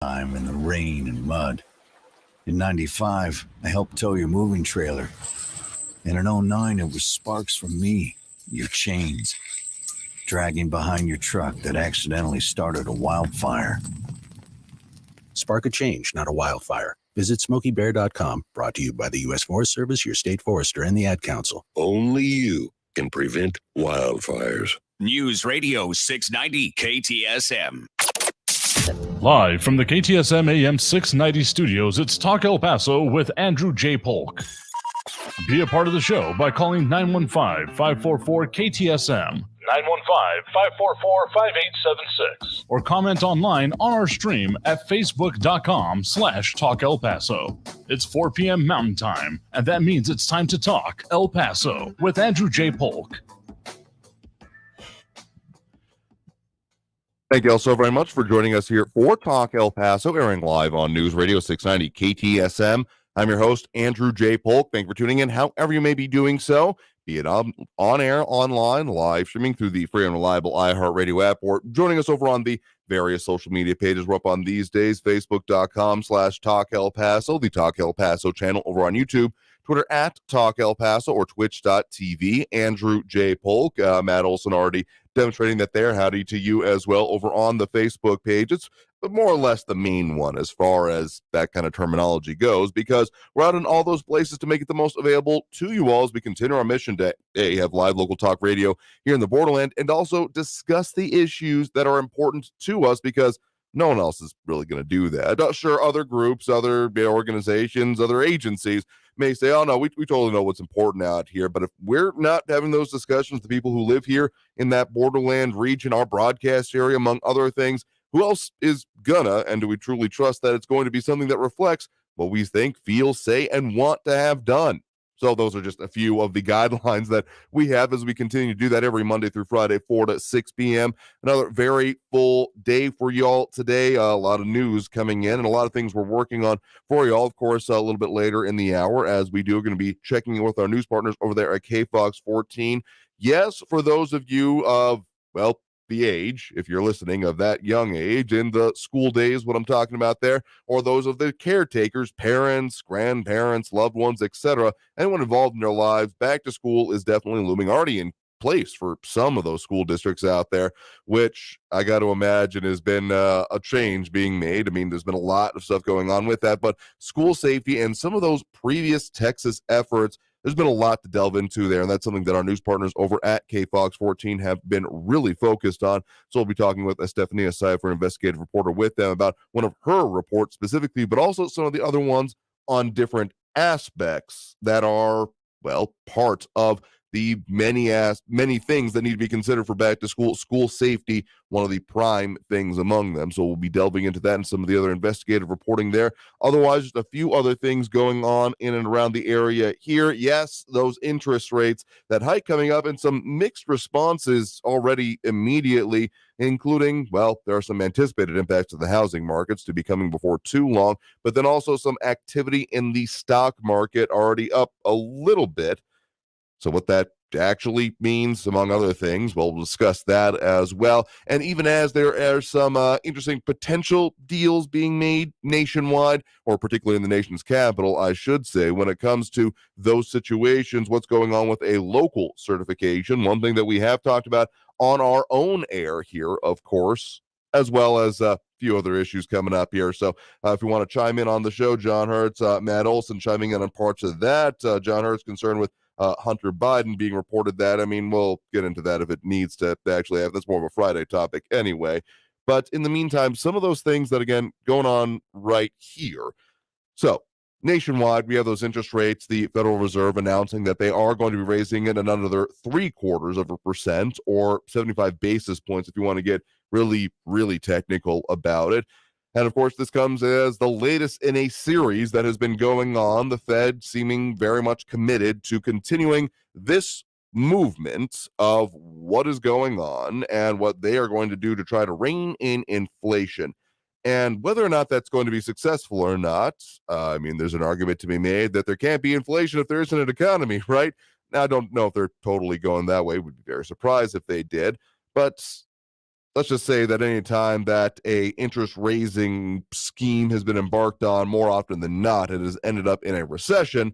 Time in the rain and mud. In 95, I helped tow your moving trailer. And in 09, it was sparks from me, your chains, dragging behind your truck that accidentally started a wildfire. Spark a change, not a wildfire. Visit SmokeyBear.com, brought to you by the U.S. Forest Service, your state forester, and the Ad Council. Only you can prevent wildfires. News Radio 690 KTSM. Live from the KTSM AM 690 studios, it's Talk El Paso with Andrew J. Polk. Be a part of the show by calling 915-544-KTSM, 915-544-5876, or comment online on our stream at facebook.com/Talk El Paso. It's 4 p.m. Mountain Time, and that means it's time to talk El Paso with Andrew J. Polk. Thank you all so very much for joining us here for Talk El Paso, airing live on News Radio 690 KTSM. I'm your host, Andrew J. Polk. Thank you for tuning in, however you may be doing so, be it on air, online, live streaming through the free and reliable iHeartRadio app, or joining us over on the various social media pages we're up on these days, facebook.com/Talk El Paso, the Talk El Paso channel over on YouTube, Twitter at Talk El Paso, or twitch.tv, Andrew J. Polk. Matt Olson already demonstrating that there. Howdy to you as well over on the Facebook page. It's more or less the main one as far as that kind of terminology goes, because we're out in all those places to make it the most available to you all as we continue our mission to have live local talk radio here in the borderland, and also discuss the issues that are important to us, because no one else is really going to do that. Sure, other groups, other organizations, other agencies may say, oh no, we totally know what's important out here. But if we're not having those discussions, the people who live here in that borderland region, our broadcast area, among other things, who else is gonna, and do we truly trust that it's going to be something that reflects what we think, feel, say, and want to have done? So those are just a few of the guidelines that we have as we continue to do that every Monday through Friday, 4 to 6 p.m. Another very full day for y'all today. A lot of news coming in and a lot of things we're working on for y'all. Of course, a little bit later in the hour, as we do, we're going to be checking in with our news partners over there at KFOX 14. Yes, for those of you of, well, the age, if you're listening, of that young age, in the school days, what I'm talking about there, or those of the caretakers, parents, grandparents, loved ones, etc., anyone involved in their lives, back to school is definitely looming, already in place for some of those school districts out there, which I got to imagine has been a change being made. I mean, there's been a lot of stuff going on with that, but school safety and some of those previous Texas efforts, there's been a lot to delve into there, and that's something that our news partners over at KFOX 14 have been really focused on. So we'll be talking with Estefania Cipher, investigative reporter, with them about one of her reports specifically, but also some of the other ones on different aspects that are, well, part of the many things that need to be considered for back to school safety, one of the prime things among them. So we'll be delving into that and some of the other investigative reporting there. Otherwise, just a few other things going on in and around the area here. Yes, those interest rates, that hike coming up, and some mixed responses already immediately, including, well, there are some anticipated impacts to the housing markets to be coming before too long, but then also some activity in the stock market already up a little bit. So what that actually means, among other things, well, we'll discuss that as well. And even as there are some interesting potential deals being made nationwide, or particularly in the nation's capital, I should say, when it comes to those situations, what's going on with a local certification, one thing that we have talked about on our own air here, of course, as well as a few other issues coming up here. So if you want to chime in on the show, John Hertz, Matt Olson chiming in on parts of that. John Hertz concerned with Hunter Biden being reported that. I mean, we'll get into that if it needs to actually have. That's more of a Friday topic anyway. But in the meantime, some of those things that, again, going on right here. So nationwide, we have those interest rates, the Federal Reserve announcing that they are going to be raising it another 0.75%, or 75 basis points if you want to get really, really technical about it. And of course, this comes as the latest in a series that has been going on, the Fed seeming very much committed to continuing this movement of what is going on and what they are going to do to try to rein in inflation. And whether or not that's going to be successful or not, I mean, there's an argument to be made that there can't be inflation if there isn't an economy, right? Now, I don't know if they're totally going that way. We'd be very surprised if they did. But let's just say that any time that a interest raising scheme has been embarked on, more often than not, it has ended up in a recession,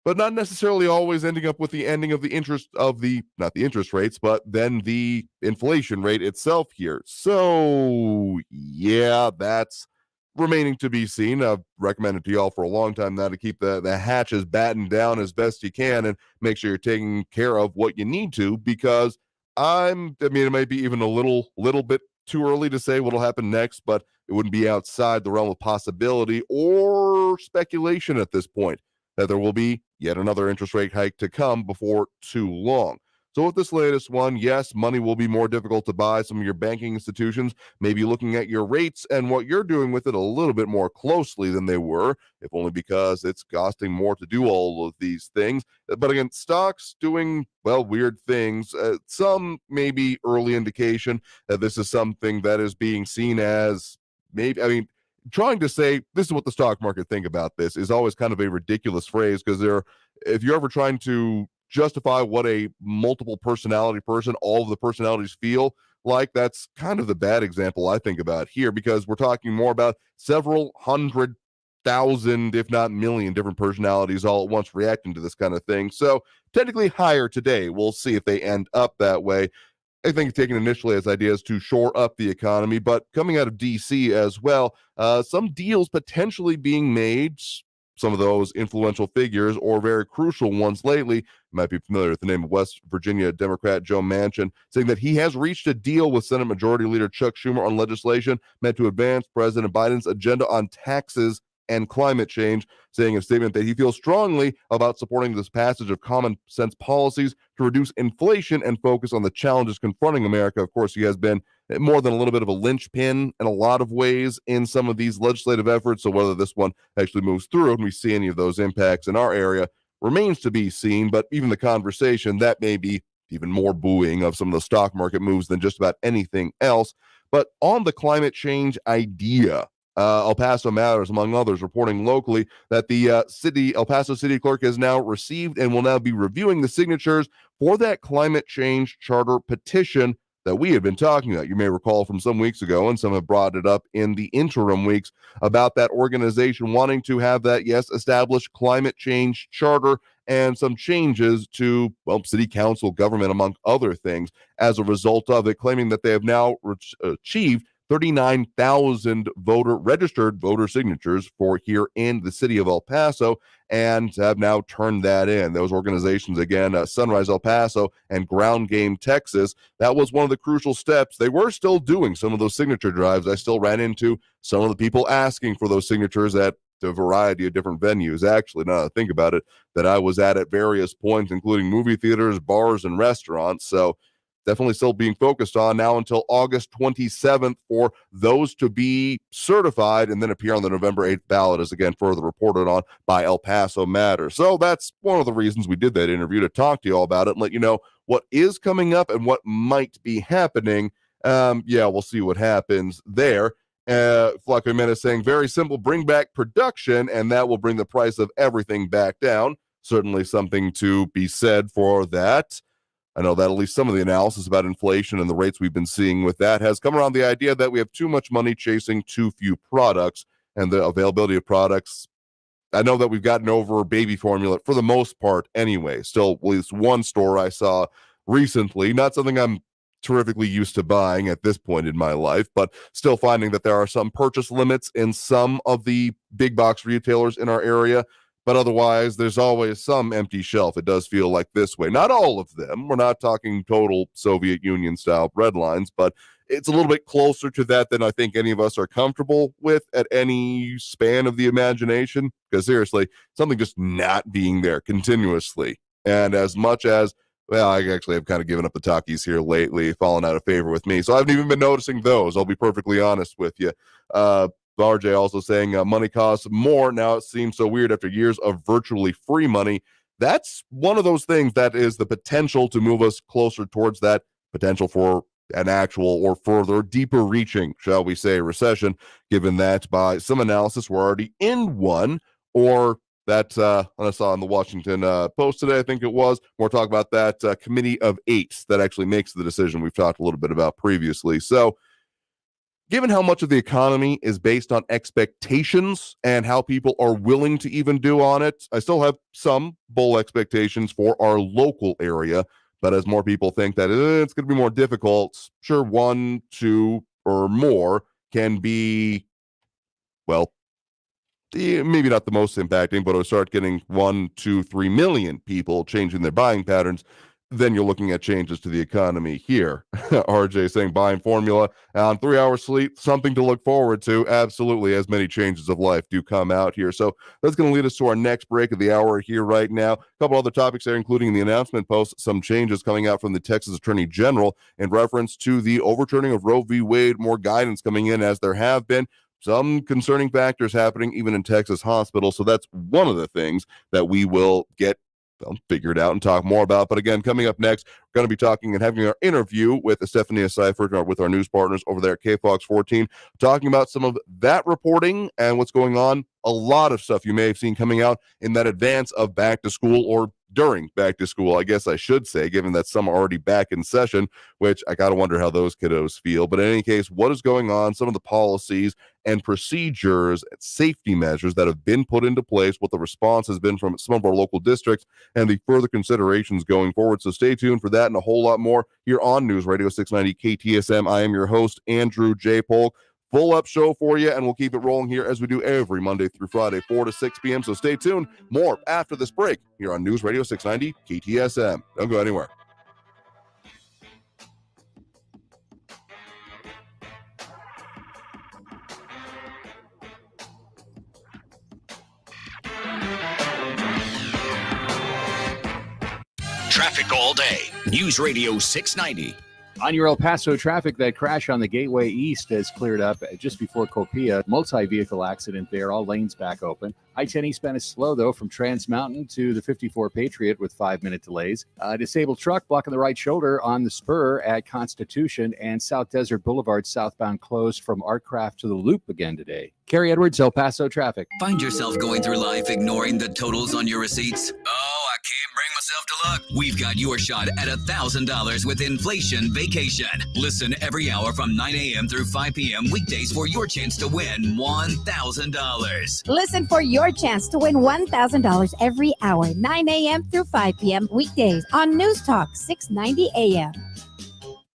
but not necessarily always ending up with the ending of the interest of the, not the interest rates, but then the inflation rate itself here. So yeah, that's remaining to be seen. I've recommended to y'all for a long time now to keep the hatches battened down as best you can and make sure you're taking care of what you need to, because I mean, it might be even a little bit too early to say what'll happen next, but it wouldn't be outside the realm of possibility or speculation at this point that there will be yet another interest rate hike to come before too long. So with this latest one, yes, money will be more difficult to buy. Some of your banking institutions may be looking at your rates and what you're doing with it a little bit more closely than they were, if only because it's costing more to do all of these things. But again, stocks doing, well, weird things. Some maybe early indication that this is something that is being seen as maybe, I mean, trying to say this is what the stock market think about this is always kind of a ridiculous phrase, because if you're ever trying to justify what a multiple personality person, all of the personalities feel like, that's kind of the bad example I think about here, because we're talking more about several 100,000, if not million, different personalities all at once reacting to this kind of thing. So technically higher today. We'll see if they end up that way. I think taken initially as ideas to shore up the economy, but coming out of DC as well, some deals potentially being made, some of those influential figures or very crucial ones lately. You might be familiar with the name of West Virginia Democrat Joe Manchin, saying that he has reached a deal with Senate Majority Leader Chuck Schumer on legislation meant to advance President Biden's agenda on taxes and climate change, saying in a statement that he feels strongly about supporting this passage of common sense policies to reduce inflation and focus on the challenges confronting America. Of course, he has been more than a little bit of a linchpin in a lot of ways in some of these legislative efforts. So whether this one actually moves through and we see any of those impacts in our area remains to be seen. But even the conversation, that may be even more buoying of some of the stock market moves than just about anything else. But on the climate change idea, El Paso Matters, among others, reporting locally that the El Paso City Clerk has now received and will now be reviewing the signatures for that climate change charter petition that we had been talking about. You may recall from some weeks ago, and some have brought it up in the interim weeks, about that organization wanting to have that, yes, established climate change charter and some changes to, well, city council government, among other things, as a result of it, claiming that they have now achieved 39,000 registered voter signatures for here in the city of El Paso, and have now turned that in. Those organizations, again, Sunrise El Paso and Ground Game Texas, that was one of the crucial steps. They were still doing some of those signature drives. I still ran into some of the people asking for those signatures at a variety of different venues, actually, now that I think about it, that I was at various points, including movie theaters, bars, and restaurants. So definitely still being focused on now until August 27th for those to be certified and then appear on the November 8th ballot, as again further reported on by El Paso Matters. So that's one of the reasons we did that interview, to talk to you all about it and let you know what is coming up and what might be happening. Yeah, we'll see what happens there. Flaco Jimenez saying, very simple, bring back production, and that will bring the price of everything back down. Certainly something to be said for that. I know that at least some of the analysis about inflation and the rates we've been seeing with that has come around the idea that we have too much money chasing too few products, and the availability of products. I know that we've gotten over baby formula for the most part anyway. Still, at least one store I saw recently, not something I'm terrifically used to buying at this point in my life, but still finding that there are some purchase limits in some of the big box retailers in our area. But otherwise, there's always some empty shelf. It does feel like this way. Not all of them. We're not talking total Soviet Union style bread lines, but it's a little bit closer to that than I think any of us are comfortable with at any span of the imagination. Because seriously, something just not being there continuously. And as much as, well, I actually have kind of given up the Takis here lately, fallen out of favor with me. So I haven't even been noticing those. I'll be perfectly honest with you. RJ also saying money costs more. Now it seems so weird after years of virtually free money. That's one of those things that is the potential to move us closer towards that potential for an actual or further deeper reaching, shall we say, recession, given that by some analysis we're already in one, or That I saw on the Washington Post today, I think it was. More talk about that committee of 8 that actually makes the decision we've talked a little bit about previously. So, given how much of the economy is based on expectations and how people are willing to even do on it, I still have some bold expectations for our local area. But as more people think that it's going to be more difficult, sure, 1, 2, or more can be, well, maybe not the most impacting, but it'll start getting 1, 2, 3 million people changing their buying patterns. Then you're looking at changes to the economy here. RJ saying buying formula on 3 hours sleep, something to look forward to. Absolutely, as many changes of life do come out here. So that's going to lead us to our next break of the hour here right now. A couple other topics there, including the announcement post, some changes coming out from the Texas Attorney General in reference to the overturning of Roe v. Wade, more guidance coming in as there have been. Some concerning factors happening even in Texas hospitals. So that's one of the things that we will get figure it out and talk more about. But again, coming up next, we're going to be talking and having our interview with Stephanie Seifert, with our news partners over there at KFOX 14, talking about some of that reporting and what's going on. A lot of stuff you may have seen coming out in that advance of back to school, or during back to school, I guess I should say, given that some are already back in session, which I got to wonder how those kiddos feel. But in any case, what is going on, some of the policies and procedures and safety measures that have been put into place, what the response has been from some of our local districts, and the further considerations going forward. So stay tuned for that and a whole lot more here on News Radio 690 KTSM. I am your host, Andrew J. Polk. Full up show for you, and we'll keep it rolling here as we do every Monday through Friday, 4 to 6 p.m. So stay tuned. More after this break here on News Radio 690 KTSM. Don't go anywhere. Traffic all day. News Radio 690. On your El Paso traffic, that crash on the Gateway East has cleared up just before Copia. Multi-vehicle accident there, all lanes back open. I-10 eastbound is slow, though, from Trans Mountain to the 54 Patriot with 5-minute delays. Disabled truck blocking the right shoulder on the spur at Constitution, and South Desert Boulevard southbound closed from Artcraft to the Loop again today. Kerry Edwards, El Paso traffic. Find yourself going through life ignoring the totals on your receipts? Oh, I can't bring myself to look. We've got your shot at $1,000 with Inflation Vacation. Listen every hour from 9 a.m. through 5 p.m. weekdays for your chance to win $1,000. Listen for your chance to win $1,000 every hour, 9 a.m. through 5 p.m. weekdays on News Talk 690 a.m.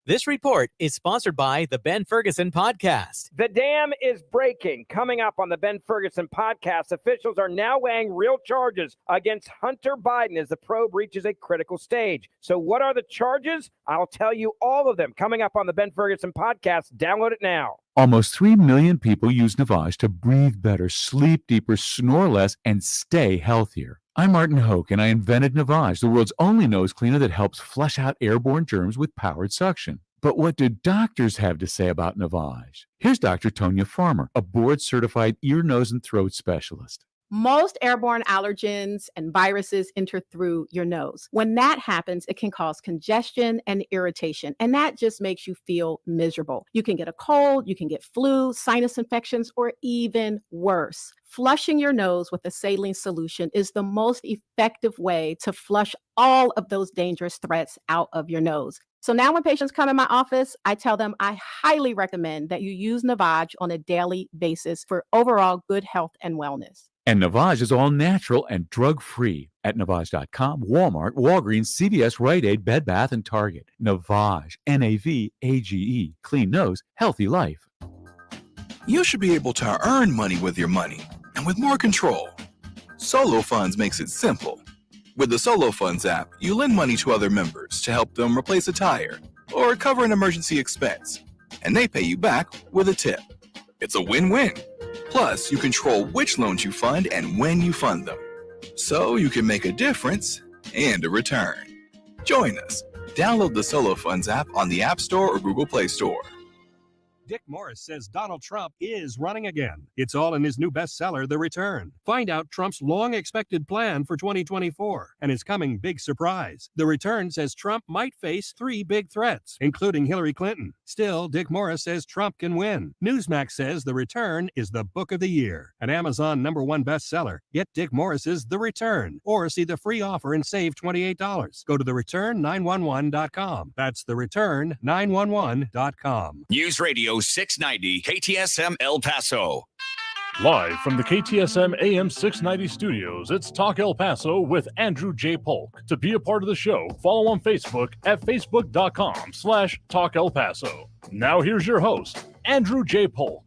This report is sponsored by the Ben Ferguson Podcast. The dam is breaking. Coming up on the Ben Ferguson Podcast, officials are now weighing real charges against Hunter Biden as the probe reaches a critical stage. So what are the charges? I'll tell you all of them coming up on the Ben Ferguson Podcast. Download it now. Almost 3 million people use Navage to breathe better, sleep deeper, snore less, and stay healthier. I'm Martin Hoke, and I invented Navage, the world's only nose cleaner that helps flush out airborne germs with powered suction. But what do doctors have to say about Navage? Here's Dr. Tonya Farmer, a board-certified ear, nose, and throat specialist. Most airborne allergens and viruses enter through your nose. When that happens, it can cause congestion and irritation, and that just makes you feel miserable. You can get a cold, you can get flu, sinus infections, or even worse. Flushing your nose with a saline solution is the most effective way to flush all of those dangerous threats out of your nose. So now when patients come in my office, I tell them I highly recommend that you use Navage on a daily basis for overall good health and wellness. And Navage is all natural and drug-free at Navage.com, Walmart, Walgreens, CVS, Rite Aid, Bed Bath, and Target. Navage, N-A-V-A-G-E, clean nose, healthy life. You should be able to earn money with your money and with more control. Solo Funds makes it simple. With the Solo Funds app, you lend money to other members to help them replace a tire or cover an emergency expense, and they pay you back with a tip. It's a win-win. Plus, you control which loans you fund and when you fund them, so you can make a difference and a return. Join us. Download the Solo Funds app on the App Store or Google Play Store. Dick Morris says Donald Trump is running again. It's all in his new bestseller, The Return. Find out Trump's long-expected plan for 2024 and his coming big surprise. The Return says Trump might face 3 big threats, including Hillary Clinton. Still, Dick Morris says Trump can win. Newsmax says The Return is the book of the year. An Amazon #1 bestseller. Get Dick Morris's The Return or see the free offer and save $28. Go to thereturn911.com. That's thereturn911.com. News Radio 690 KTSM El Paso. Live from the KTSM AM 690 studios, it's Talk El Paso with Andrew J. Polk. To be a part of the show, follow on Facebook at facebook.com/Talk El Paso. Now here's your host, Andrew J. Polk.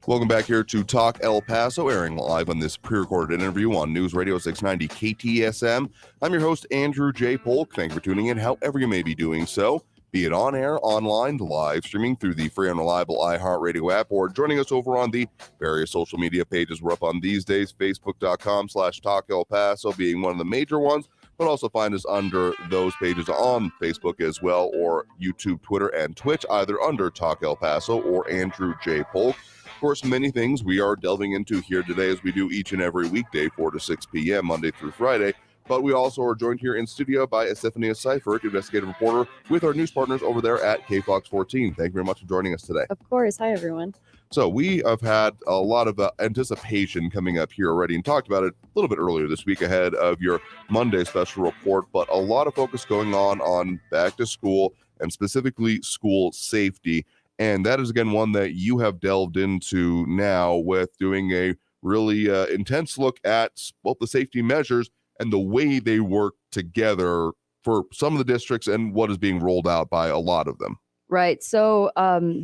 Welcome back here to Talk El Paso, airing live on this pre-recorded interview on News Radio 690 KTSM. I'm your host, Andrew J. Polk. Thank you for tuning in, however you may be doing so, be it on air, online, live streaming through the free and reliable iHeartRadio app, or joining us over on the various social media pages we're up on these days, facebook.com/Talk El Paso being one of the major ones, but also find us under those pages on Facebook as well, or YouTube, Twitter, and Twitch, either under Talk El Paso or Andrew J. Polk. Of course, many things we are delving into here today, as we do each and every weekday, 4 to 6 p.m., Monday through Friday. But we also are joined here in studio by Estefania Seifert, investigative reporter with our news partners over there at KFOX 14. Thank you very much for joining us today. Of course. Hi, everyone. So we have had a lot of anticipation coming up here already and talked about it a little bit earlier this week ahead of your Monday special report, but a lot of focus going on back to school and specifically school safety. And that is, again, one that you have delved into now with doing a really intense look at both the safety measures and the way they work together for some of the districts and what is being rolled out by a lot of them. Right. So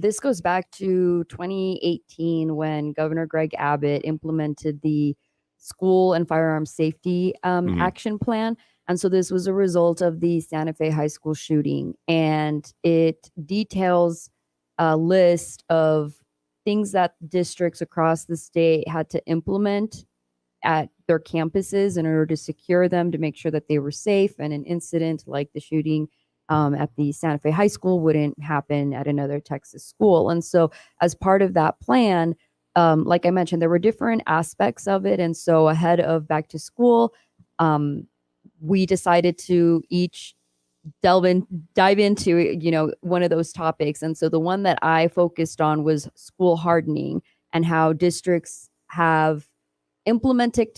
this goes back to 2018 when Governor Greg Abbott implemented the school and firearm safety action plan. And so this was a result of the Santa Fe High School shooting. And it details a list of things that districts across the state had to implement at their campuses in order to secure them, to make sure that they were safe and an incident like the shooting at the Santa Fe High School wouldn't happen at another Texas school. And so as part of that plan, like I mentioned, there were different aspects of it. And so ahead of back to school, we decided to each dive into, one of those topics. And so the one that I focused on was school hardening and how districts have implemented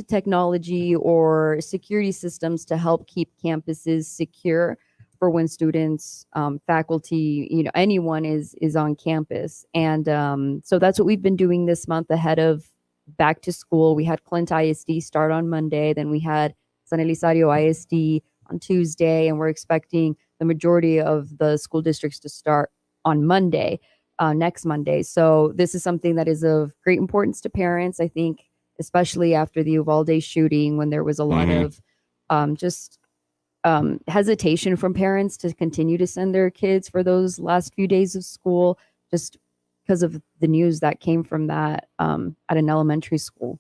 technology or security systems to help keep campuses secure for when students, faculty, anyone is on campus. And so that's what we've been doing this month ahead of back to school. We had Clint ISD start on Monday. Then we had San Elizario ISD on Tuesday, and we're expecting the majority of the school districts to start on Monday, next Monday. So this is something that is of great importance to parents, I think, especially after the Uvalde shooting, when there was a lot of hesitation from parents to continue to send their kids for those last few days of school, just because of the news that came from that at an elementary school.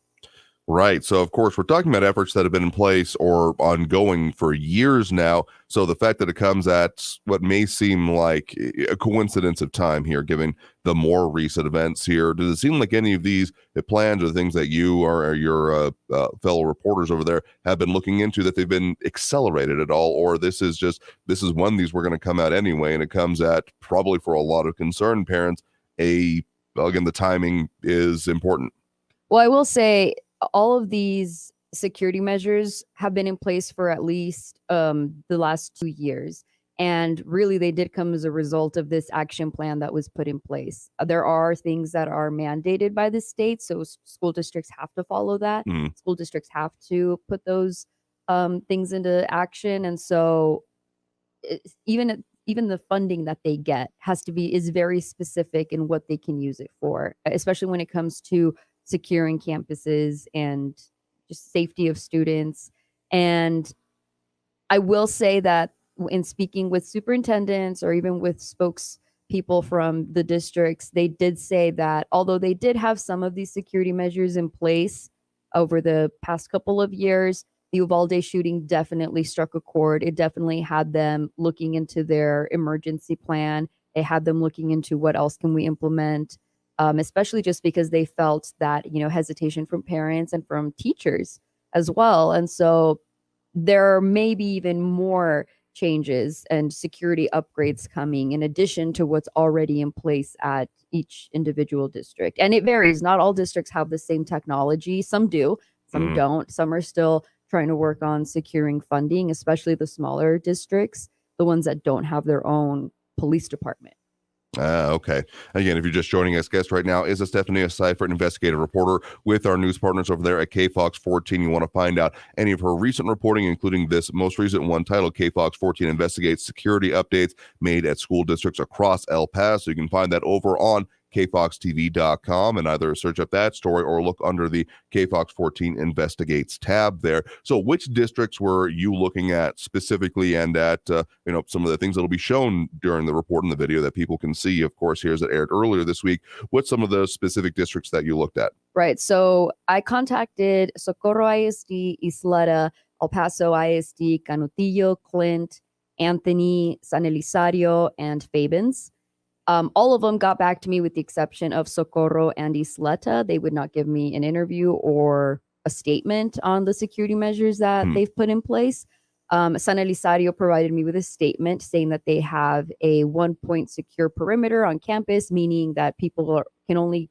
Right. So, of course, we're talking about efforts that have been in place or ongoing for years now. So the fact that it comes at what may seem like a coincidence of time here, given the more recent events here, does it seem like any of these plans or the things that you or your fellow reporters over there have been looking into, that they've been accelerated at all? Or this is when these were going to come out anyway, and it comes at, probably for a lot of concerned parents, again, the timing is important. Well, I will say, all of these security measures have been in place for at least the last 2 years. And really, they did come as a result of this action plan that was put in place. There are things that are mandated by the state, so school districts have to follow that. School districts have to put those things into action. And so even the funding that they get is very specific in what they can use it for, especially when it comes to securing campuses and just safety of students. And I will say that in speaking with superintendents or even with spokespeople from the districts, they did say that although they did have some of these security measures in place over the past couple of years, the Uvalde shooting definitely struck a chord. It definitely had them looking into their emergency plan. It had them looking into what else can we implement, especially just because they felt that, hesitation from parents and from teachers as well. And so there may be even more changes and security upgrades coming in addition to what's already in place at each individual district. And it varies. Not all districts have the same technology. Some do, some don't. Some are still trying to work on securing funding, especially the smaller districts, the ones that don't have their own police department. Okay. Again, if you're just joining us, guest right now is a Stephanie Seifert, investigative reporter with our news partners over there at KFOX 14. You want to find out any of her recent reporting, including this most recent one titled KFOX 14 Investigates Security Updates Made at School Districts Across El Paso. You can find that over on kfoxtv.com and either search up that story or look under the KFOX 14 Investigates tab there. So which districts were you looking at specifically, and at some of the things that will be shown during the report in the video that people can see, of course, here as it aired earlier this week? What's some of the specific districts that you looked at? Right. So I contacted Socorro ISD, Isleta, El Paso ISD, Canutillo, Clint, Anthony, San Elizario, and Fabens. All of them got back to me with the exception of Socorro and Isleta. They would not give me an interview or a statement on the security measures that they've put in place. San Elizario provided me with a statement saying that they have a 1-point secure perimeter on campus, meaning that people can only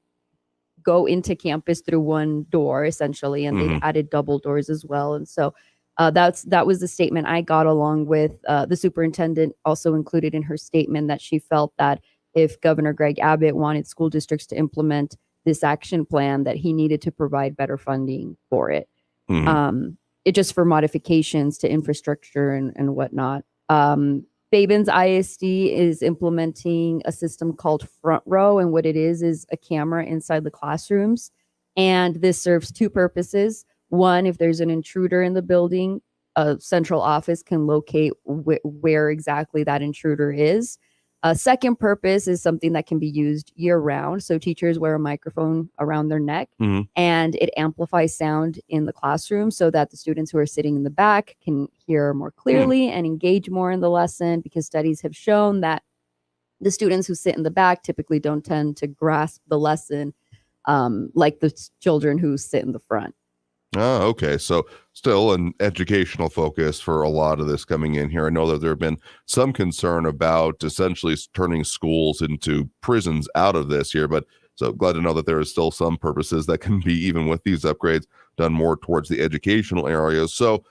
go into campus through one door, essentially, and they've added double doors as well. And so that was the statement I got, along with the superintendent also included in her statement that she felt that if Governor Greg Abbott wanted school districts to implement this action plan, that he needed to provide better funding for it. It just for modifications to infrastructure and whatnot. Fabens ISD is implementing a system called Front Row, and what it is a camera inside the classrooms. And this serves two purposes. One, if there's an intruder in the building, a central office can locate where exactly that intruder is. A second purpose is something that can be used year round. So teachers wear a microphone around their neck and it amplifies sound in the classroom so that the students who are sitting in the back can hear more clearly and engage more in the lesson, because studies have shown that the students who sit in the back typically don't tend to grasp the lesson like the children who sit in the front. Oh, okay. So still an educational focus for a lot of this coming in here. I know that there have been some concern about essentially turning schools into prisons out of this here, but so glad to know that there is still some purposes that can be, even with these upgrades, done more towards the educational areas. So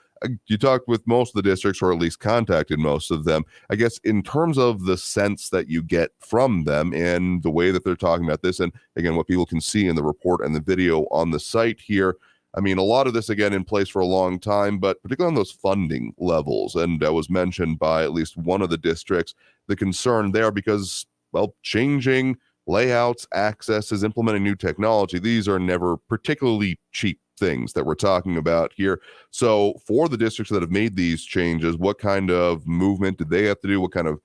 you talked with most of the districts, or at least contacted most of them. I guess in terms of the sense that you get from them and the way that they're talking about this, and again, what people can see in the report and the video on the site here, I mean, a lot of this, again, in place for a long time, but particularly on those funding levels. And that was mentioned by at least one of the districts, the concern there, because, well, changing layouts, accesses, implementing new technology, these are never particularly cheap things that we're talking about here. So for the districts that have made these changes, what kind of movement did they have to do? What kind of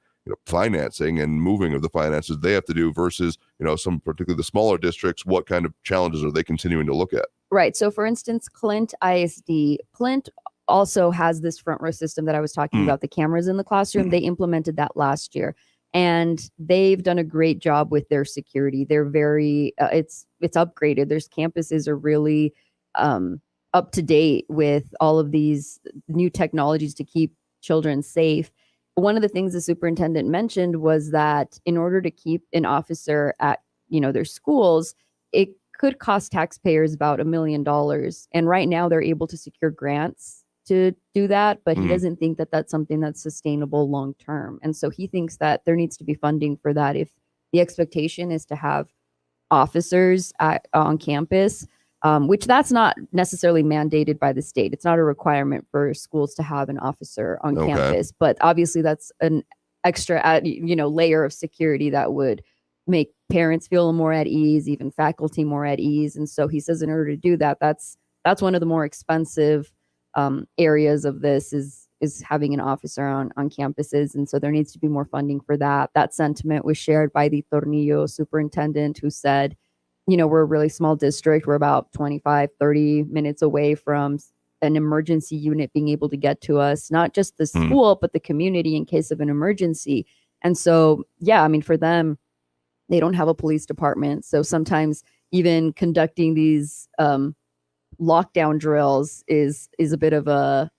financing and moving of the finances they have to do versus, some particularly the smaller districts? What kind of challenges are they continuing to look at? Right. So for instance, Clint ISD, Clint also has this front row system that I was talking about, the cameras in the classroom. They implemented that last year and they've done a great job with their security. They're very, it's upgraded. Their campuses are really up to date with all of these new technologies to keep children safe. One of the things the superintendent mentioned was that in order to keep an officer at, their schools, it could cost taxpayers about $1 million. And right now they're able to secure grants to do that, but he doesn't think that that's something that's sustainable long term. And so he thinks that there needs to be funding for that. If the expectation is to have officers on campus, which that's not necessarily mandated by the state. It's not a requirement for schools to have an officer on campus, but obviously that's an extra, layer of security that would make parents feel more at ease, even faculty more at ease. And so he says in order to do that, that's one of the more expensive areas of this is having an officer on campuses. And so there needs to be more funding for that. That sentiment was shared by the Tornillo superintendent, who said, we're a really small district. We're about 25, 30 minutes away from an emergency unit being able to get to us, not just the school, but the community in case of an emergency. And so, yeah, I mean, for them, they don't have a police department. So sometimes even conducting these lockdown drills is a bit of a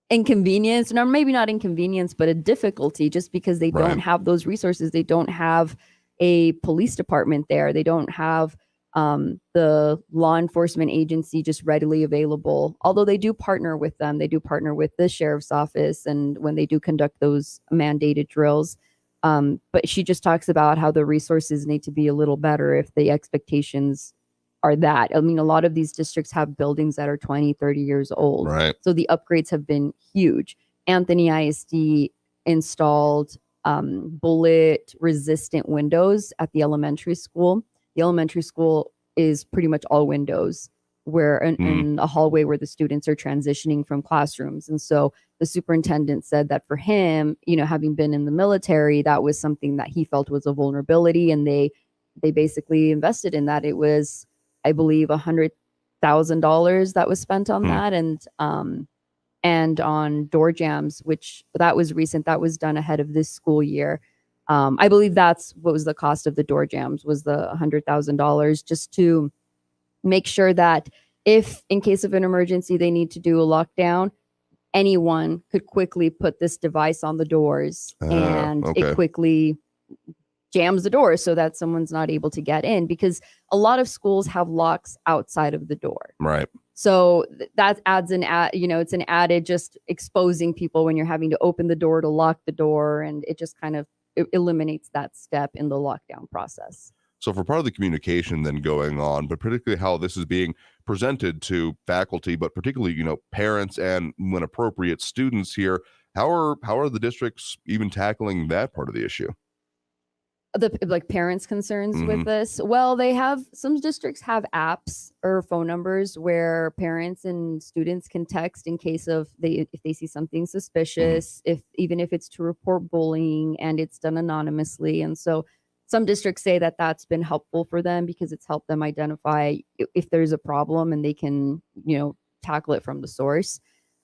inconvenience, or maybe not inconvenience, but a difficulty, just because they don't have those resources. They don't have a police department there. They don't have the law enforcement agency just readily available, although they do partner with them. They do partner with the sheriff's office, and when they do conduct those mandated drills. But she just talks about how the resources need to be a little better if the expectations are that. I mean, a lot of these districts have buildings that are 20, 30 years old. Right. So the upgrades have been huge. Anthony ISD installed bullet resistant windows at the elementary school. The elementary school is pretty much all windows, where in a hallway where the students are transitioning from classrooms. And so the superintendent said that for him, you know, having been in the military, that was something that he felt was a vulnerability, and they basically invested in that. It was, I believe, $100,000 that was spent on that, and on door jams, which that was recent. That was done ahead of this school year. I believe that's what was the cost of the door jams, was the $100,000, just to make sure that if in case of an emergency they need to do a lockdown, anyone could quickly put this device on the doors and it quickly jams the door so that someone's not able to get in, because a lot of schools have locks outside of the door. Right. So that adds it's an added just exposing people when you're having to open the door to lock the door, and it just kind of eliminates that step in the lockdown process. So for part of the communication then going on, but particularly how this is being presented to faculty, but particularly, you know, parents and when appropriate students here, how are the districts even tackling that part of the issue? The parents' concerns with this? Well, they have, some districts have apps or phone numbers where parents and students can text in case of if they see something suspicious, even if it's to report bullying, and it's done anonymously. And so some districts say that that's been helpful for them because it's helped them identify if there's a problem, and they can, you know, tackle it from the source.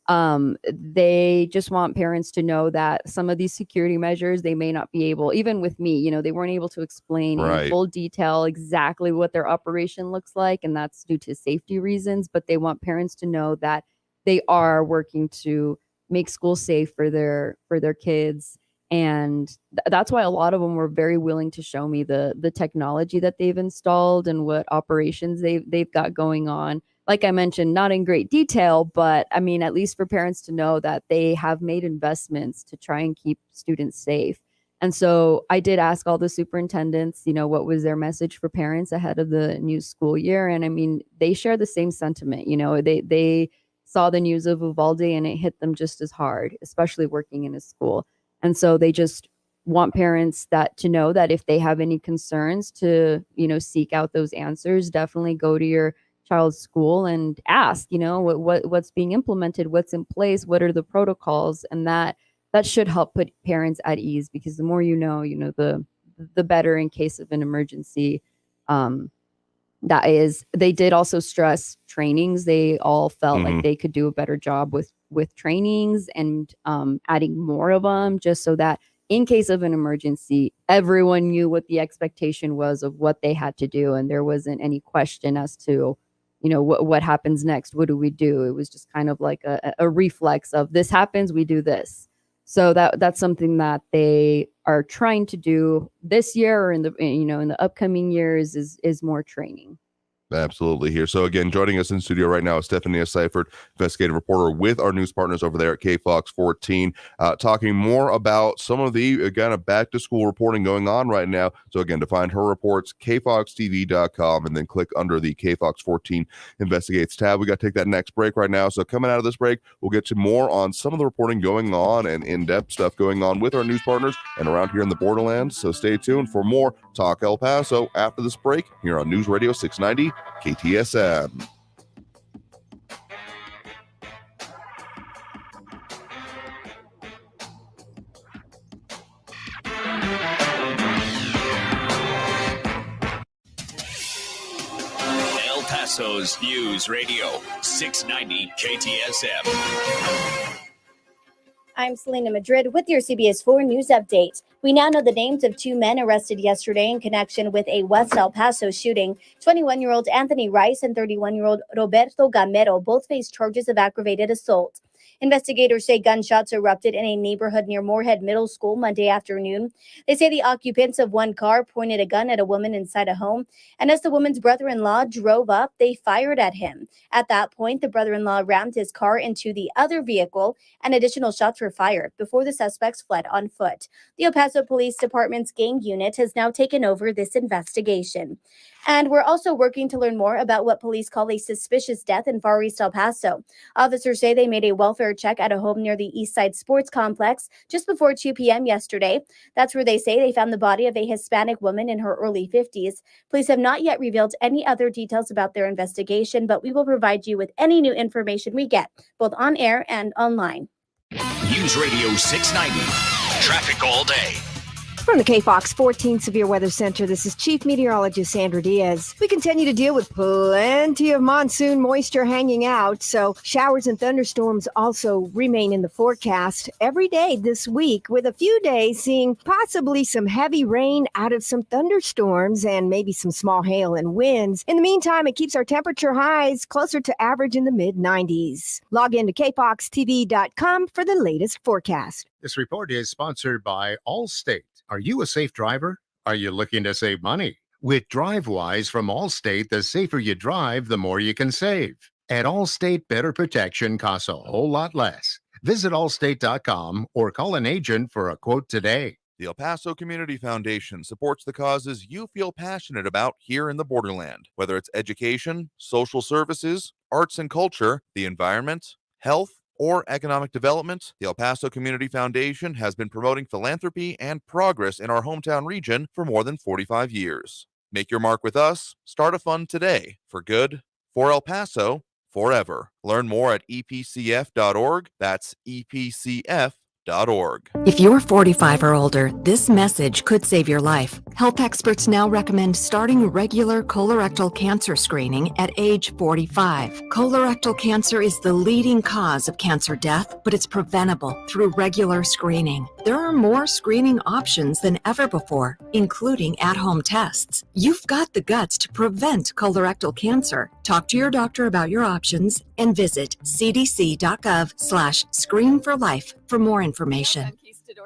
They just want parents to know that some of these security measures, they may not be able, even with me, you know, they weren't able to explain in full detail exactly what their operation looks like, and that's due to safety reasons. But they want parents to know that they are working to make school safe for their kids. And that's why a lot of them were very willing to show me the technology that they've installed and what operations they've got going on. Like I mentioned, not in great detail, but I mean, at least for parents to know that they have made investments to try and keep students safe. And so I did ask all the superintendents, you know, what was their message for parents ahead of the new school year. And I mean, they share the same sentiment. You know, they saw the news of Uvalde and it hit them just as hard, especially working in a school. And so they just want parents to know that if they have any concerns, to, you know, seek out those answers. Definitely go to your child's school and ask, you know, what's being implemented, what's in place, what are the protocols, and that should help put parents at ease, because the more you know, the better in case of an emergency. That is, they did also stress trainings. They all felt like they could do a better job with trainings and adding more of them, just so that in case of an emergency, everyone knew what the expectation was of what they had to do, and there wasn't any question as to, you know, what happens next. What do we do? It was just kind of like a reflex of, this happens, we do this. So that's something that they are trying to do this year, or in the upcoming years, is more training. Absolutely here. So again, joining us in studio right now is Stephanie Seifert, investigative reporter with our news partners over there at KFOX 14, talking more about some of the back to school reporting going on right now. So again, to find her reports, kfoxtv.com, and then click under the KFOX 14 Investigates tab. We got to take that next break right now. So coming out of this break, we'll get to more on some of the reporting going on and in-depth stuff going on with our news partners and around here in the borderlands. So stay tuned for more Talk El Paso after this break here on News Radio 690 KTSM. Paso's News Radio 690 KTSM. I'm Selena Madrid with your CBS 4 News Update. We now know the names of two men arrested yesterday in connection with a West El Paso shooting. 21-year-old Anthony Rice and 31-year-old Roberto Gamero both face charges of aggravated assault. Investigators say gunshots erupted in a neighborhood near Moorhead Middle School Monday afternoon. They say the occupants of one car pointed a gun at a woman inside a home, and as the woman's brother-in-law drove up, they fired at him. At that point, the brother-in-law rammed his car into the other vehicle, and additional shots were fired before the suspects fled on foot. The El Paso Police Department's gang unit has now taken over this investigation. And we're also working to learn more about what police call a suspicious death in Far East El Paso. Officers say they made a welfare check at a home near the East Side Sports Complex just before 2 p.m. yesterday. That's where they say they found the body of a Hispanic woman in her early 50s. Police have not yet revealed any other details about their investigation, but we will provide you with any new information we get, both on air and online. News Radio 690. Traffic all day. From the KFOX 14 Severe Weather Center, this is Chief Meteorologist Sandra Diaz. We continue to deal with plenty of monsoon moisture hanging out, so showers and thunderstorms also remain in the forecast every day this week, with a few days seeing possibly some heavy rain out of some thunderstorms and maybe some small hail and winds. In the meantime, it keeps our temperature highs closer to average in the mid-90s. Log in to kfoxtv.com for the latest forecast. This report is sponsored by Allstate. Are you a safe driver? Are you looking to save money? With DriveWise from Allstate, the safer you drive, the more you can save. At Allstate, better protection costs a whole lot less. Visit allstate.com or call an agent for a quote today. The El Paso Community Foundation supports the causes you feel passionate about here in the borderland, whether it's education, social services, arts and culture, the environment, health, or economic development. The El Paso Community Foundation has been promoting philanthropy and progress in our hometown region for more than 45 years. Make your mark with us. Start a fund today. For good, for El Paso, forever. Learn more at epcf.org. That's epcf.org. If you're 45 or older, this message could save your life. Health experts now recommend starting regular colorectal cancer screening at age 45. Colorectal cancer is the leading cause of cancer death, but it's preventable through regular screening. There are more screening options than ever before, including at-home tests. You've got the guts to prevent colorectal cancer. Talk to your doctor about your options and visit cdc.gov/screenforlife for more information.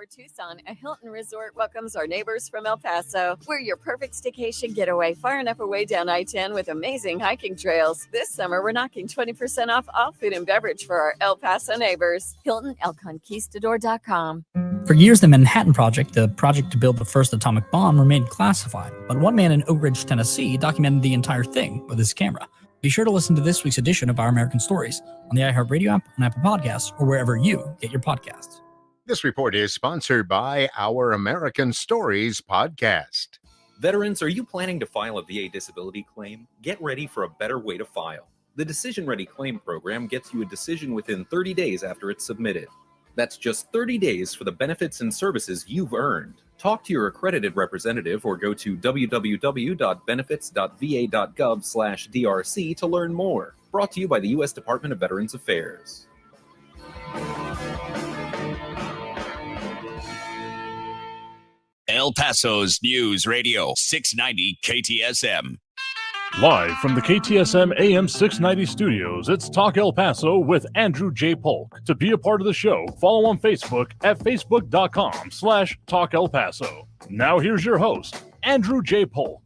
Tucson, a Hilton Resort welcomes our neighbors from El Paso. We're your perfect staycation getaway, far enough away down I-10 with amazing hiking trails. This summer, we're knocking 20% off all food and beverage for our El Paso neighbors. HiltonElConquistador.com. For years, the Manhattan Project, the project to build the first atomic bomb, remained classified. But one man in Oak Ridge, Tennessee, documented the entire thing with his camera. Be sure to listen to this week's edition of Our American Stories on the iHeartRadio app, on Apple Podcasts, or wherever you get your podcasts. This report is sponsored by Our American Stories podcast. Veterans, are you planning to file a VA disability claim? Get ready for a better way to file. The Decision Ready Claim Program gets you a decision within 30 days after it's submitted. That's just 30 days for the benefits and services you've earned. Talk to your accredited representative or go to www.benefits.va.gov/DRC to learn more. Brought to you by the U.S. Department of Veterans Affairs. El Paso's News Radio 690 KTSM. Live from the KTSM AM 690 studios, it's Talk El Paso with Andrew J. Polk. To be a part of the show, follow on Facebook at facebook.com/Talk El Paso. Now here's your host, Andrew J. Polk.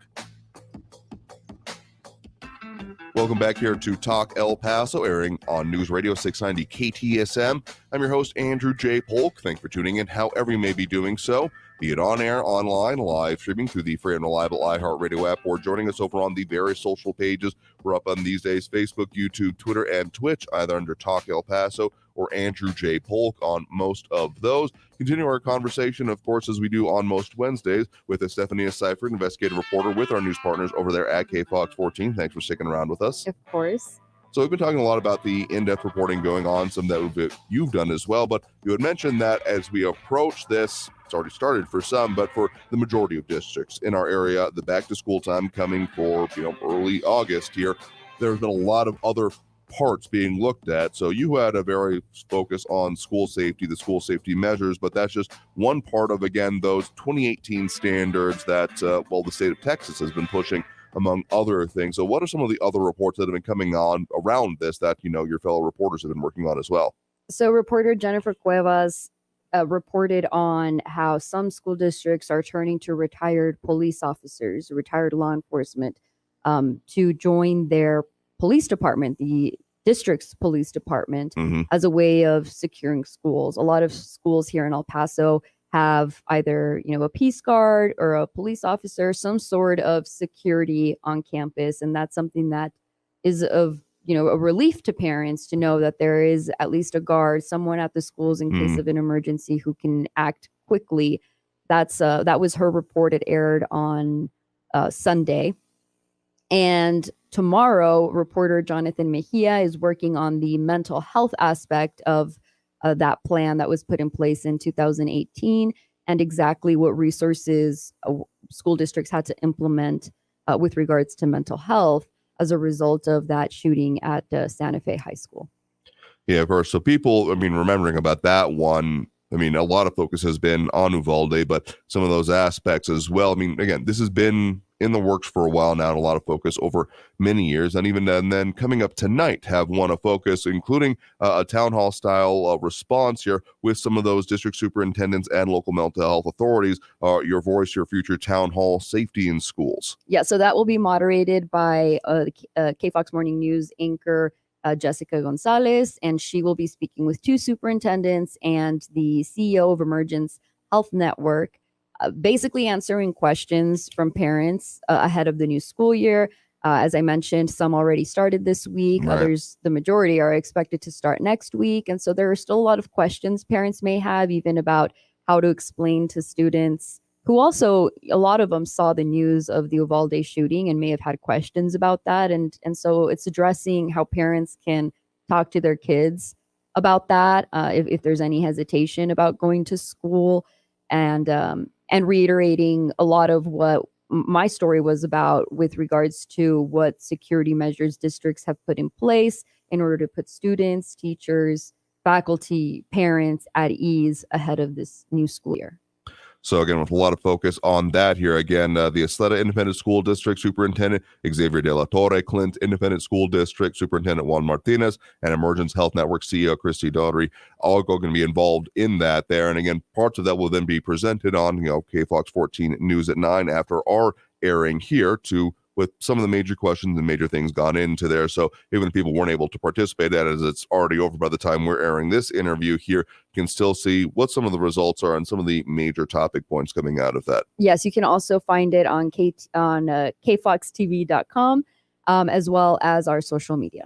Welcome back here to Talk El Paso, airing on News Radio 690 KTSM. I'm your host, Andrew J. Polk. Thanks for tuning in, however you may be doing so, be it on air, online, live streaming through the free and reliable iHeartRadio app, or joining us over on the various social pages. We're up on these days, Facebook, YouTube, Twitter, and Twitch, either under Talk El Paso or Andrew J. Polk on most of those. Continue our conversation, of course, as we do on most Wednesdays, with Stephania Seifert, investigative reporter with our news partners over there at KFOX 14. Thanks for sticking around with us. Of course. So we've been talking a lot about the in-depth reporting going on, some that you've done as well, but you had mentioned that as we approach this, it's already started for some, but for the majority of districts in our area, the back-to-school time coming for early August here, there's been a lot of other parts being looked at. So you had a very focus on school safety, the school safety measures, but that's just one part of, again, those 2018 standards that, the state of Texas has been pushing, among other things. So what are some of the other reports that have been coming on around this that, your fellow reporters have been working on as well? So reporter Jennifer Cuevas reported on how some school districts are turning to retired police officers, retired law enforcement, to join their police department, the district's police department, as a way of securing schools. A lot of schools here in El Paso have either, a peace guard or a police officer, some sort of security on campus. And that's something that is of, a relief to parents to know that there is at least a guard, someone at the schools in case of an emergency who can act quickly. That was her report. It aired on Sunday. And tomorrow, reporter Jonathan Mejia is working on the mental health aspect of that plan that was put in place in 2018 and exactly what resources school districts had to implement with regards to mental health as a result of that shooting at Santa Fe High School. Yeah, of course. So people, remembering about that one, a lot of focus has been on Uvalde, but some of those aspects as well. Again, this has been in the works for a while now, and a lot of focus over many years. And then coming up tonight, have one of focus, including a town hall style response here with some of those district superintendents and local mental health authorities. Your voice, your future town hall safety in schools. Yeah, so that will be moderated by KFOX Morning News anchor Jessica Gonzalez, and she will be speaking with two superintendents and the CEO of Emergence Health Network, basically answering questions from parents ahead of the new school year. As I mentioned, some already started this week. Right. Others, the majority, are expected to start next week. And so there are still a lot of questions parents may have, even about how to explain to students who also, a lot of them saw the news of the Uvalde shooting and may have had questions about that. And so it's addressing how parents can talk to their kids about that, if there's any hesitation about going to school, and reiterating a lot of what my story was about with regards to what security measures districts have put in place in order to put students, teachers, faculty, parents at ease ahead of this new school year. So again, with a lot of focus on that here, again, the Isleta Independent School District Superintendent Xavier De La Torre, Clint Independent School District Superintendent Juan Martinez, and Emergence Health Network CEO Christy Daugherty, all going to be involved in that there. And again, parts of that will then be presented on, KFOX 14 News at 9 after our airing here, with some of the major questions and major things gone into there. So even if people weren't able to participate in it, as it's already over by the time we're airing this interview here, you can still see what some of the results are and some of the major topic points coming out of that. Yes, you can also find it on kfoxtv.com, as well as our social media.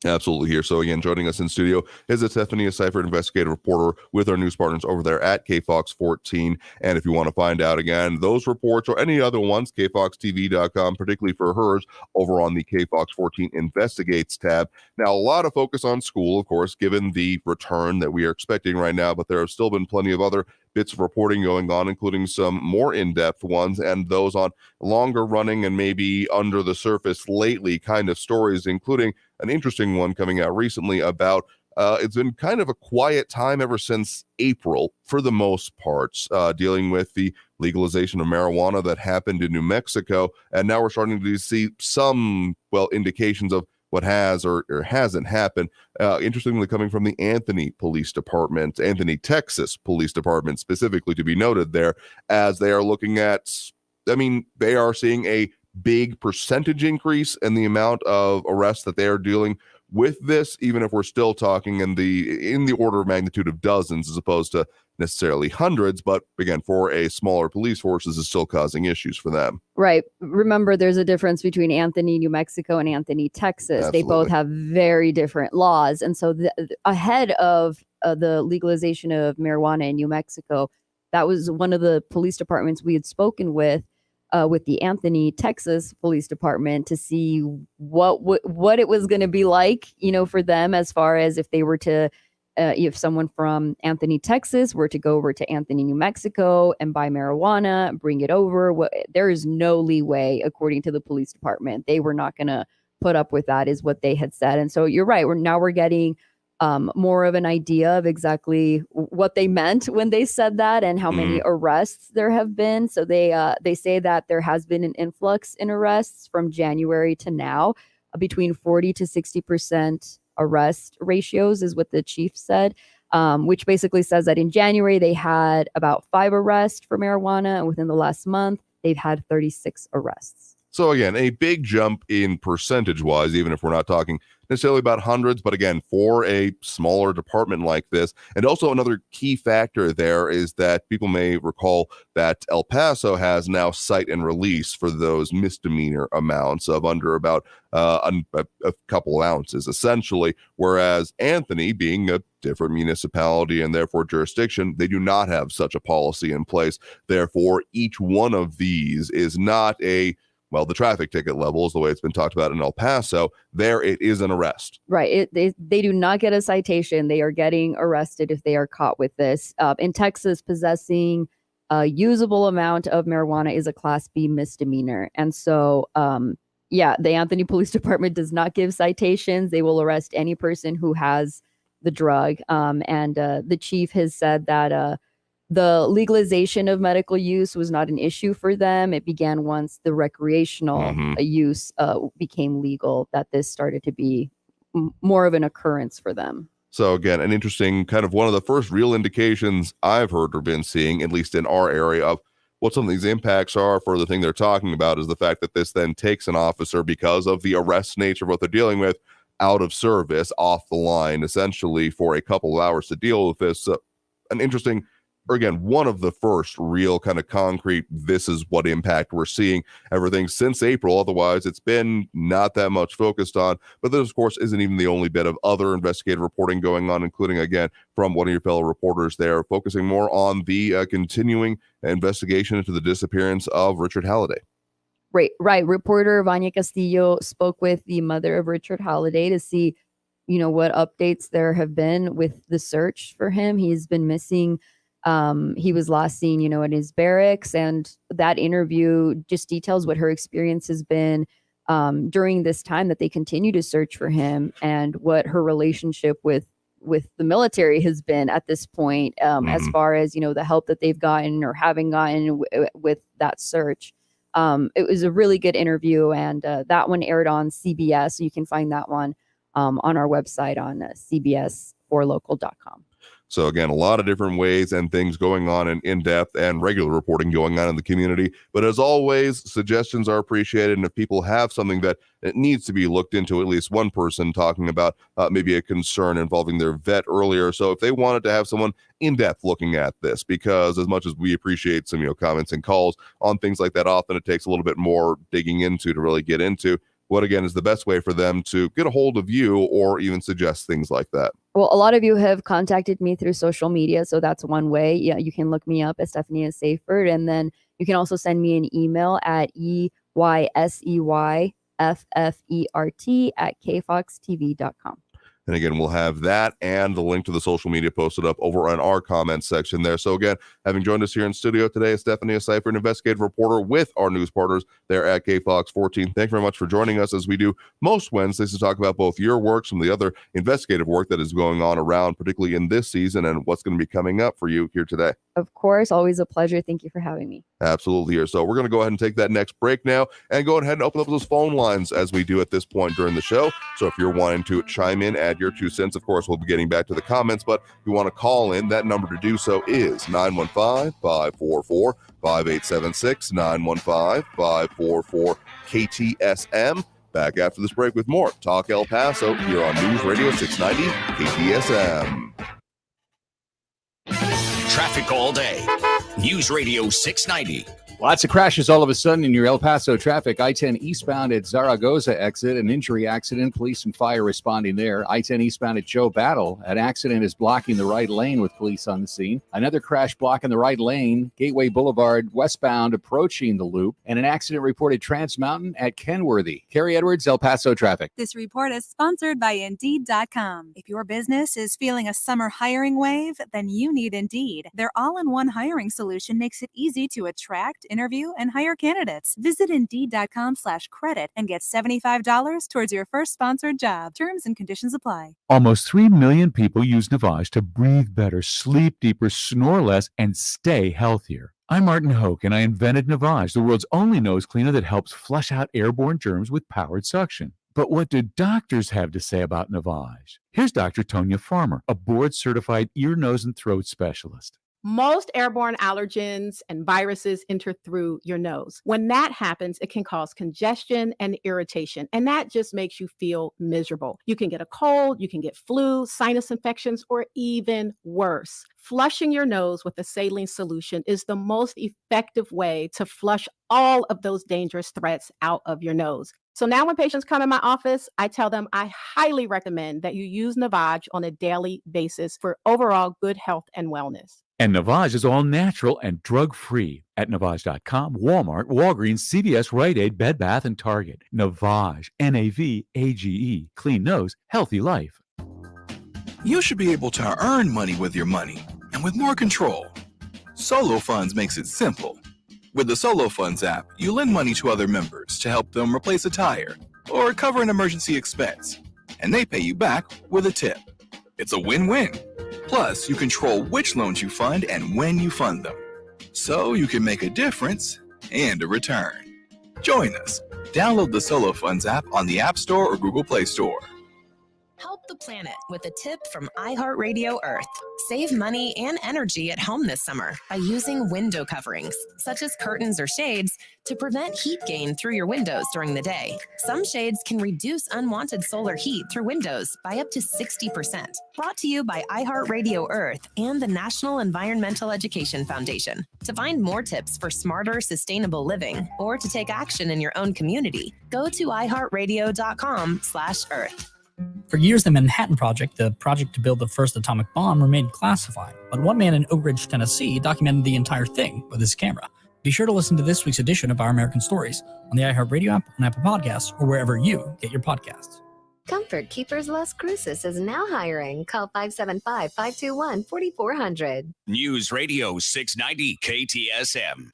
Absolutely here. So again, joining us in studio is Stephanie Seifert, investigative reporter with our news partners over there at KFOX 14. And if you want to find out again, those reports or any other ones, kfoxtv.com, particularly for hers, over on the KFOX 14 Investigates tab. Now, a lot of focus on school, of course, given the return that we are expecting right now, but there have still been plenty of other bits of reporting going on, including some more in-depth ones and those on longer running and maybe under the surface lately kind of stories, including an interesting one coming out recently about it's been kind of a quiet time ever since April for the most parts, dealing with the legalization of marijuana that happened in New Mexico. And now we're starting to see some, indications of what has or hasn't happened. Interestingly, coming from the Anthony Texas Police Department, specifically to be noted there, as they are looking at, they are seeing a big percentage increase in the amount of arrests that they are dealing with this, even if we're still talking in the order of magnitude of dozens as opposed to necessarily hundreds. But again, for a smaller police force, this is still causing issues for them. Right. Remember, there's a difference between Anthony, New Mexico and Anthony, Texas. Absolutely. They both have very different laws. And so ahead of the legalization of marijuana in New Mexico, that was one of the police departments we had spoken with the Anthony, Texas Police Department, to see what it was going to be like, for them, as far as if they were to, if someone from Anthony, Texas were to go over to Anthony, New Mexico and buy marijuana, bring it over. There is no leeway, according to the police department. They were not going to put up with that, is what they had said. And so you're right. We're getting more of an idea of exactly what they meant when they said that and how many arrests there have been. So they say that there has been an influx in arrests from January to now, between 40 to 60% arrest ratios is what the chief said, which basically says that in January they had about 5 arrests for marijuana, and within the last month they've had 36 arrests. So again, a big jump in percentage-wise, even if we're not talking necessarily about hundreds, but again, for a smaller department like this. And also another key factor there is that people may recall that El Paso has now cite and release for those misdemeanor amounts of under about a couple of ounces, essentially, whereas Anthony, being a different municipality and therefore jurisdiction, they do not have such a policy in place. Therefore, each one of these is not the traffic ticket level is the way it's been talked about in El Paso. There it is an arrest. Right. They do not get a citation. They are getting arrested if they are caught with this. In Texas, possessing a usable amount of marijuana is a Class B misdemeanor. And so, the Anthony Police Department does not give citations. They will arrest any person who has the drug. And the chief has said that the legalization of medical use was not an issue for them. It began once the recreational use became legal, that this started to be more of an occurrence for them. So again, an interesting kind of one of the first real indications I've heard or been seeing, at least in our area, of what some of these impacts are for the thing they're talking about is the fact that this then takes an officer, because of the arrest nature of what they're dealing with, out of service, off the line, essentially for a couple of hours to deal with this. An interesting, or again, one of the first real kind of concrete, this is what impact we're seeing everything since April. Otherwise, it's been not that much focused on. But this, of course, isn't even the only bit of other investigative reporting going on, including, again, from one of your fellow reporters there, focusing more on the continuing investigation into the disappearance of Richard Halliday. Right. Reporter Vanya Castillo spoke with the mother of Richard Halliday to see, what updates there have been with the search for him. He's been missing. He was last seen, in his barracks, and that interview just details what her experience has been during this time that they continue to search for him, and what her relationship with the military has been at this point, as far as, the help that they've gotten or haven't gotten with that search. It was a really good interview, and that one aired on CBS. So you can find that one on our website on cbs4local.com. So again, a lot of different ways and things going on in-depth and regular reporting going on in the community. But as always, suggestions are appreciated. And if people have something that it needs to be looked into, at least one person talking about maybe a concern involving their vet earlier. So if they wanted to have someone in-depth looking at this, because as much as we appreciate some comments and calls on things like that, often it takes a little bit more digging into to really get into what, again, is the best way for them to get a hold of you or even suggest things like that. Well, a lot of you have contacted me through social media, so that's one way. Yeah, you can look me up as Stephanie Seyfert, and then you can also send me an email at eyseyffert@kfoxtv.com. And again, we'll have that and the link to the social media posted up over on our comments section there. So again, having joined us here in studio today is Stephanie Seyfert, an investigative reporter with our news partners there at KFOX 14. Thank you very much for joining us, as we do most Wednesdays, to talk about both your work, some of the other investigative work that is going on around, particularly in this season, and what's going to be coming up for you here today. Of course, always a pleasure. Thank you for having me. Absolutely here. So we're going to go ahead and take that next break now and go ahead and open up those phone lines as we do at this point during the show. So if you're wanting to chime in, add your 2 cents, of course, we'll be getting back to the comments, but if you want to call in, that number to do so is 915-544-5876, 915-544-KTSM. Back after this break with more Talk El Paso here on News Radio 690 KTSM. Traffic all day. News Radio 690. Lots of crashes all of a sudden in your El Paso traffic. I-10 eastbound at Zaragoza exit, an injury accident. Police and fire responding there. I-10 eastbound at Joe Battle. An accident is blocking the right lane with police on the scene. Another crash blocking the right lane. Gateway Boulevard westbound approaching the loop. And an accident reported Trans Mountain at Kenworthy. Carrie Edwards, El Paso traffic. This report is sponsored by Indeed.com. If your business is feeling a summer hiring wave, then you need Indeed. Their all-in-one hiring solution makes it easy to attract, interview and hire candidates. Visit Indeed.com/credit and get $75 towards your first sponsored job. Terms and conditions apply. Almost 3 million people use Navage to breathe better, sleep deeper, snore less, and stay healthier. I'm Martin Hoke, and I invented Navage, the world's only nose cleaner that helps flush out airborne germs with powered suction. But what do doctors have to say about Navage? Here's Dr. Tonya Farmer, a board-certified ear, nose, and throat specialist. Most airborne allergens and viruses enter through your nose. When that happens, it can cause congestion and irritation, and that just makes you feel miserable. You can get a cold, you can get flu, sinus infections, or even worse. Flushing your nose with a saline solution is the most effective way to flush all of those dangerous threats out of your nose. So now when patients come in my office, I tell them I highly recommend that you use Navage on a daily basis for overall good health and wellness. And Navage is all natural and drug-free at Navage.com, Walmart, Walgreens, CVS, Rite Aid, Bed Bath, and Target. Navage, N-A-V-A-G-E, clean nose, healthy life. You should be able to earn money with your money and with more control. Solo Funds makes it simple. With the Solo Funds app, you lend money to other members to help them replace a tire or cover an emergency expense, and they pay you back with a tip. It's a win-win. Plus, you control which loans you fund and when you fund them, so you can make a difference and a return. Join us. Download the Solo Funds app on the App Store or Google Play Store. Help the planet with a tip from iHeartRadio Earth. Save money and energy at home this summer by using window coverings, such as curtains or shades, to prevent heat gain through your windows during the day. Some shades can reduce unwanted solar heat through windows by up to 60%. Brought to you by iHeartRadio Earth and the National Environmental Education Foundation. To find more tips for smarter, sustainable living, or to take action in your own community, go to iHeartRadio.com/Earth. For years, the Manhattan Project, the project to build the first atomic bomb, remained classified. But one man in Oak Ridge, Tennessee, documented the entire thing with his camera. Be sure to listen to this week's edition of Our American Stories on the iHeartRadio app, on Apple Podcasts, or wherever you get your podcasts. Comfort Keepers Las Cruces is now hiring. Call 575-521-4400. News Radio 690 KTSM.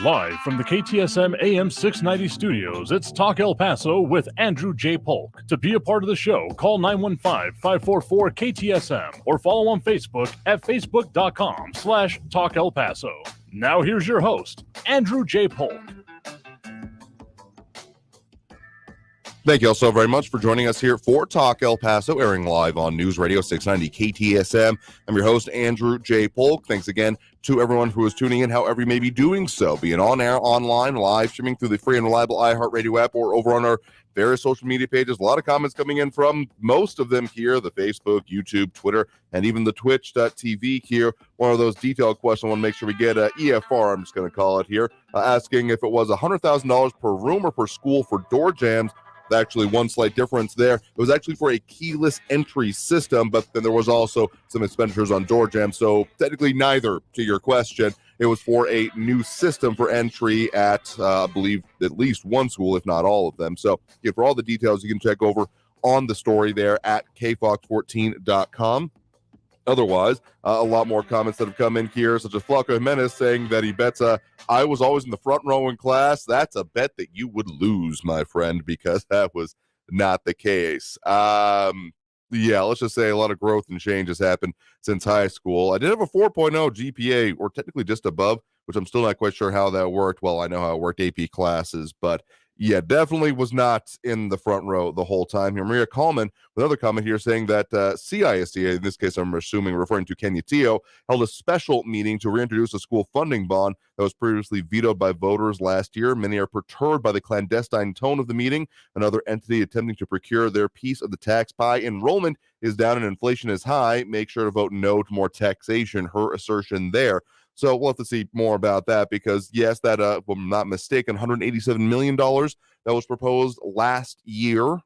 Live from the KTSM AM 690 studios, it's Talk El Paso with Andrew J. Polk. To be a part of the show, call 915-544-KTSM or follow on Facebook at facebook.com/Talk El Paso. Now here's your host, Andrew J. Polk. Thank you all so very much for joining us here for Talk El Paso, airing live on News Radio 690 KTSM. I'm your host, Andrew J. Polk. Thanks again to everyone who is tuning in, however you may be doing so, be it on air, online, live streaming through the free and reliable iHeartRadio app, or over on our various social media pages. A lot of comments coming in from most of them here, the Facebook, YouTube, Twitter, and even the Twitch.tv here. One of those detailed questions I want to make sure we get EFR, I'm just going to call it here, asking if it was $100,000 per room or per school for door jams. Actually, one slight difference there. It was actually for a keyless entry system, but then there was also some expenditures on door jams. So technically neither to your question. It was for a new system for entry at, I believe, at least one school, if not all of them. So yeah, for all the details, you can check over on the story there at kfox14.com. Otherwise, a lot more comments that have come in here, such as Flaco Jimenez saying that he bets I was always in the front row in class. That's a bet that you would lose, my friend, because that was not the case. Yeah, let's just say a lot of growth and change has happened since high school. I did have a 4.0 GPA, or technically just above, which I'm still not quite sure how that worked. Well, I know how it worked AP classes, but yeah, definitely was not in the front row the whole time here. Maria Coleman, with another comment here saying that CISDA, in this case I'm assuming referring to Kenya Teo, held a special meeting to reintroduce a school funding bond that was previously vetoed by voters last year. Many are perturbed by the clandestine tone of the meeting. Another entity attempting to procure their piece of the tax pie. Enrollment is down and inflation is high. Make sure to vote no to more taxation, her assertion there. So we'll have to see more about that because, yes, that, if I'm not mistaken, $187 million that was proposed last year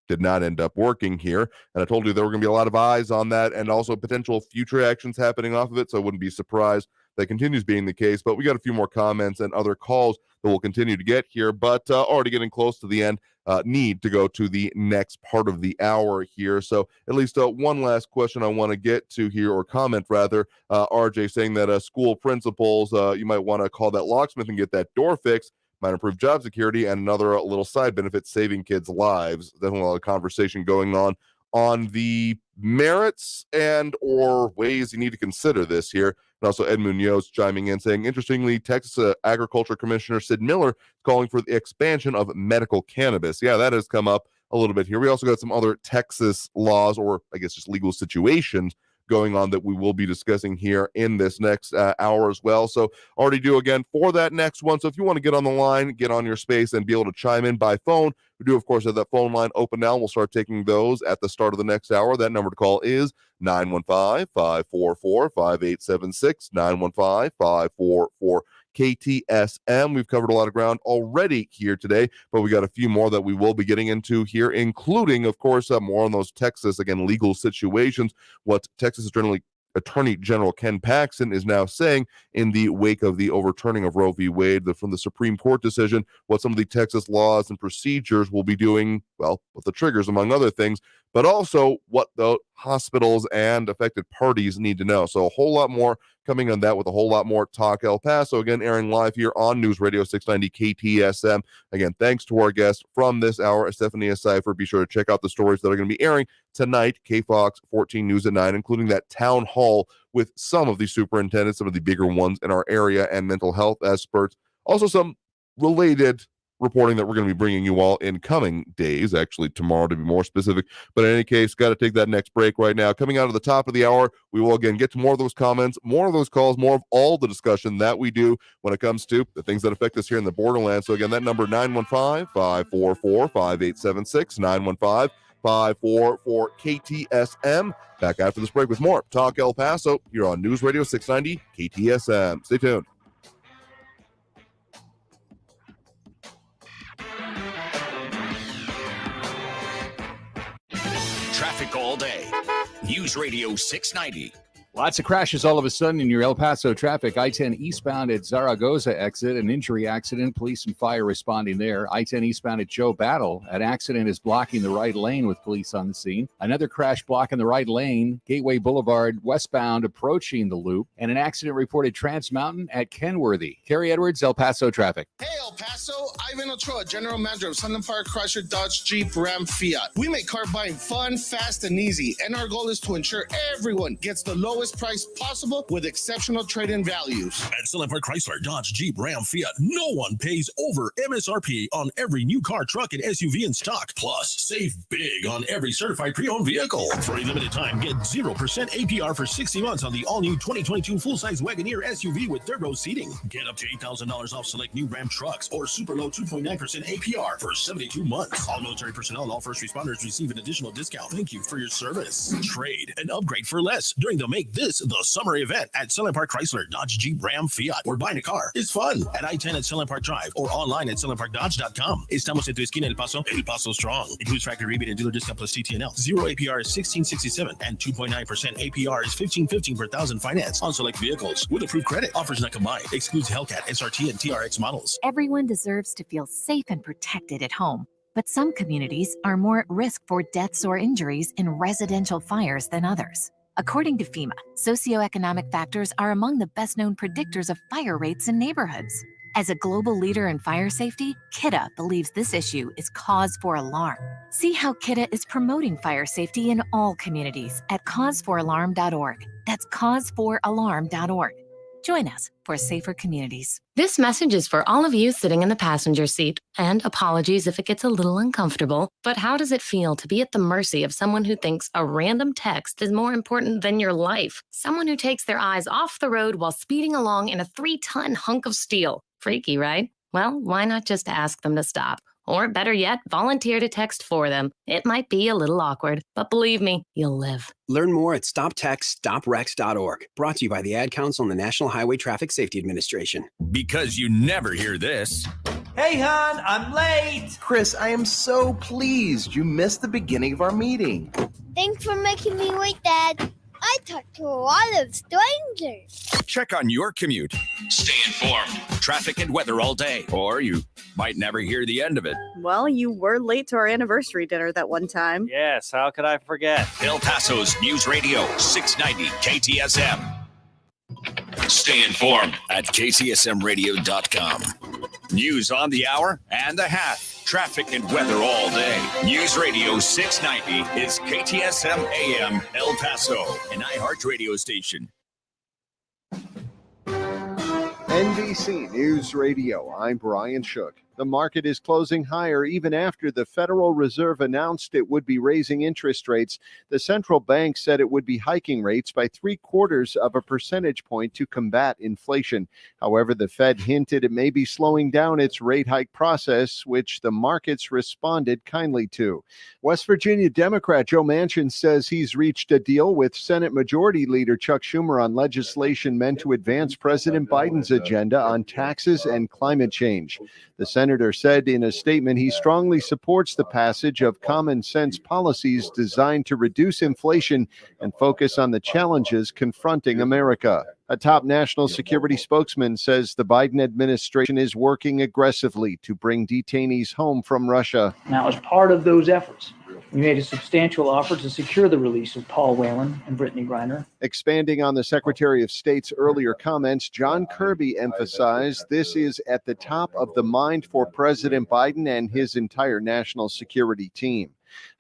did not end up working here. And I told you there were going to be a lot of eyes on that and also potential future actions happening off of it. So I wouldn't be surprised that continues being the case. But we got a few more comments and other calls that we'll continue to get here, but already getting close to the end. Need to go to the next part of the hour here. So at least one last question I want to get to here, or comment rather. RJ saying that school principals, you might want to call that locksmith and get that door fixed. Might improve job security, and another little side benefit, saving kids' lives. Definitely a lot of conversation going on the merits and or ways you need to consider this here. And also Ed Munoz chiming in saying, interestingly, Texas Agriculture Commissioner Sid Miller calling for the expansion of medical cannabis. Yeah, that has come up a little bit here. We also got some other Texas laws, or I guess just legal situations going on that we will be discussing here in this next hour as well. So already do again for that next one. So if you want to get on the line, get on your space and be able to chime in by phone, we do, of course, have that phone line open now. We'll start taking those at the start of the next hour. That number to call is 915-544-5876, 915-544 KTSM. We've covered a lot of ground already here today, but we got a few more that we will be getting into here, including, of course, more on those Texas, again, legal situations, what Texas Attorney General Ken Paxton is now saying in the wake of the overturning of Roe v. Wade from the Supreme Court decision, what some of the Texas laws and procedures will be doing, well, with the triggers, among other things, but also what the hospitals and affected parties need to know. So a whole lot more coming on that, with a whole lot more Talk El Paso, again, airing live here on News Radio 690 KTSM. Again, thanks to our guest from this hour, Stephanie Cipher. Be sure to check out the stories that are going to be airing tonight, KFOX 14 News at 9, including that town hall with some of the superintendents, some of the bigger ones in our area, and mental health experts. Also some related reporting that we're going to be bringing you all in coming days, actually tomorrow to be more specific. But in any case, got to take that next break right now. Coming out of the top of the hour, we will again get to more of those comments, more of those calls, more of all the discussion that we do when it comes to the things that affect us here in the borderland. So again, that number 915-544-5876, 915-544 KTSM. Back after this break with more Talk El Paso here on News Radio 690 KTSM. Stay tuned. Traffic all day. News Radio 690. Lots of crashes all of a sudden in your El Paso traffic. I-10 eastbound at Zaragoza exit, an injury accident. Police and fire responding there. I-10 eastbound at Joe Battle. An accident is blocking the right lane with police on the scene. Another crash blocking the right lane. Gateway Boulevard westbound approaching the loop. And an accident reported Trans Mountain at Kenworthy. Kerry Edwards, El Paso traffic. Hey, El Paso. Ivan Ochoa, General Manager of Sunland Park Chrysler Dodge Jeep Ram Fiat. We make car buying fun, fast, and easy. And our goal is to ensure everyone gets the lowest price possible with exceptional trade-in values. At Sunland Park Chrysler Dodge Jeep Ram Fiat, no one pays over MSRP on every new car, truck, and SUV in stock. Plus, save big on every certified pre-owned vehicle. For a limited time, get 0% APR for 60 months on the all-new 2022 full-size Wagoneer SUV with third row seating. Get up to $8,000 off select new Ram trucks or super low 2.9% APR for 72 months. All military personnel and all first responders receive an additional discount. Thank you for your service. Trade and upgrade for less during the Make This the Summer event at Sunland Park Chrysler Dodge Jeep Ram Fiat. Where buying a car is fun at I-10 at Sunland Park Drive or online at sunlandparkdodge.com. Estamos en tu esquina El Paso strong. Includes factory rebate and dealer discount plus TTNL. 0 APR is $1,667 and 2.9% APR is $1,515 per thousand finance on select vehicles with approved credit. Offers not combined. Excludes Hellcat, SRT, and TRX models. Everyone deserves to feel safe and protected at home, but some communities are more at risk for deaths or injuries in residential fires than others. According to FEMA, socioeconomic factors are among the best-known predictors of fire rates in neighborhoods. As a global leader in fire safety, KITA believes this issue is cause for alarm. See how KITA is promoting fire safety in all communities at causeforalarm.org. That's causeforalarm.org. Join us for safer communities. This message is for all of you sitting in the passenger seat. And apologies if it gets a little uncomfortable, but how does it feel to be at the mercy of someone who thinks a random text is more important than your life? Someone who takes their eyes off the road while speeding along in a 3-ton hunk of steel. Freaky, right? Well, why not just ask them to stop? Or better yet, volunteer to text for them. It might be a little awkward, but believe me, you'll live. Learn more at stoptextstoprex.org. Brought to you by the Ad Council and the National Highway Traffic Safety Administration. Because you never hear this. Hey, hon, I'm late. Chris, I am so pleased you missed the beginning of our meeting. Thanks for making me wait, Dad. I talked to a lot of strangers. Check on your commute. Stay informed. Traffic and weather all day, or you might never hear the end of it. Well, you were late to our anniversary dinner that one time. Yes, how could I forget? El Paso's News Radio 690 KTSM. Stay informed at KTSMradio.com. News on the hour and the hat. Traffic and weather all day. News Radio 690 is KTSM AM El Paso, an iHeart radio station. NBC News Radio, I'm Brian Shook. The market is closing higher even after the Federal Reserve announced it would be raising interest rates. The central bank said it would be hiking rates by 0.75 of a percentage point to combat inflation. However, the Fed hinted it may be slowing down its rate hike process, which the markets responded kindly to. West Virginia Democrat Joe Manchin says he's reached a deal with Senate Majority Leader Chuck Schumer on legislation meant to advance President Biden's agenda on taxes and climate change. The senator said in a statement he strongly supports the passage of common sense policies designed to reduce inflation and focus on the challenges confronting America. A top national security spokesman says the Biden administration is working aggressively to bring detainees home from Russia. Now, as part of those efforts, we made a substantial offer to secure the release of Paul Whelan and Brittany Griner. Expanding on the Secretary of State's earlier comments, John Kirby emphasized this is at the top of the mind for President Biden and his entire national security team.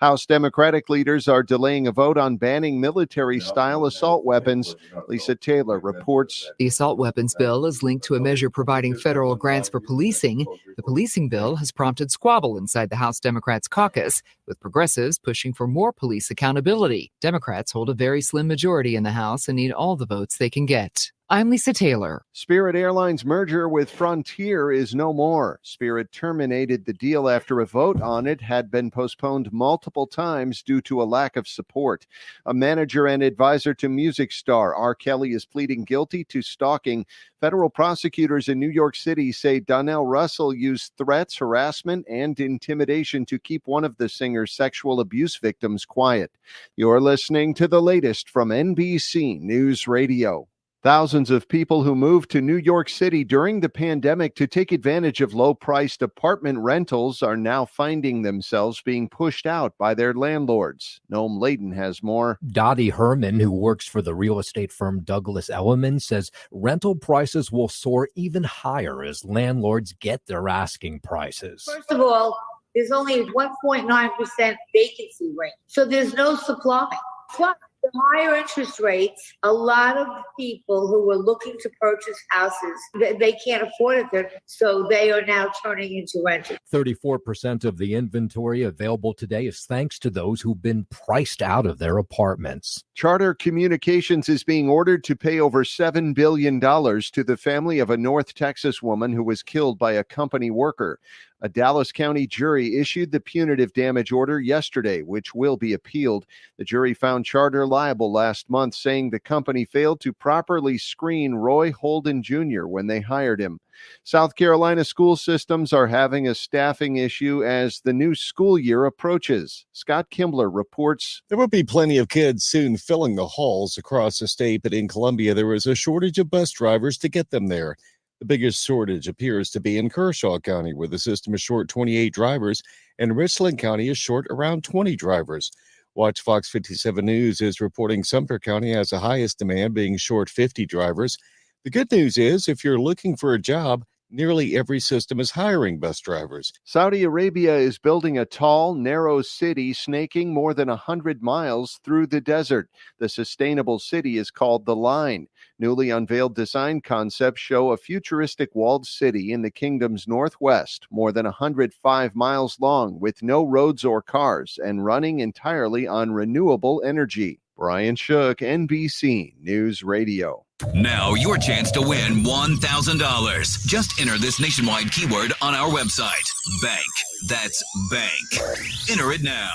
House Democratic leaders are delaying a vote on banning military-style assault weapons. Lisa Taylor reports. The assault weapons bill is linked to a measure providing federal grants for policing. The policing bill has prompted squabble inside the House Democrats caucus, with progressives pushing for more police accountability. Democrats hold a very slim majority in the House and need all the votes they can get. I'm Lisa Taylor. Spirit Airlines merger with Frontier is no more. Spirit terminated the deal after a vote on it had been postponed multiple times due to a lack of support. A manager and advisor to music star R. Kelly is pleading guilty to stalking. Federal prosecutors in New York City say Donnell Russell used threats, harassment, and intimidation to keep one of the singer's sexual abuse victims quiet. You're listening to the latest from NBC News Radio. Thousands of people who moved to New York City during the pandemic to take advantage of low-priced apartment rentals are now finding themselves being pushed out by their landlords. Noam Layden has more. Dottie Herman, who works for the real estate firm Douglas Elliman, says rental prices will soar even higher as landlords get their asking prices. First of all, there's only 1.9% vacancy rate, so there's no supply. Plus, the higher interest rates, a lot of people who were looking to purchase houses, they can't afford it, so they are now turning into renters. 34% of the inventory available today is thanks to those who've been priced out of their apartments. Charter Communications is being ordered to pay over $7 billion to the family of a North Texas woman who was killed by a company worker. A Dallas County jury issued the punitive damage order yesterday, which will be appealed. The jury found Charter liable last month, saying the company failed to properly screen Roy Holden Jr. when they hired him. South Carolina school systems are having a staffing issue as the new school year approaches. Scott Kimbler reports. There will be plenty of kids soon filling the halls across the state, but in Columbia, there is a shortage of bus drivers to get them there. The biggest shortage appears to be in Kershaw County, where the system is short 28 drivers, and Richland County is short around 20 drivers. Watch Fox 57 News is reporting Sumter County has the highest demand, being short 50 drivers. The good news is, if you're looking for a job, nearly every system is hiring bus drivers. Saudi Arabia is building a tall, narrow city snaking more than 100 miles through the desert. The sustainable city is called The Line. Newly unveiled design concepts show a futuristic walled city in the kingdom's northwest, more than 105 miles long, with no roads or cars, and running entirely on renewable energy. Brian Shook, NBC News Radio. Now your chance to win $1,000. Just enter this nationwide keyword on our website. Bank. That's bank. Enter it now.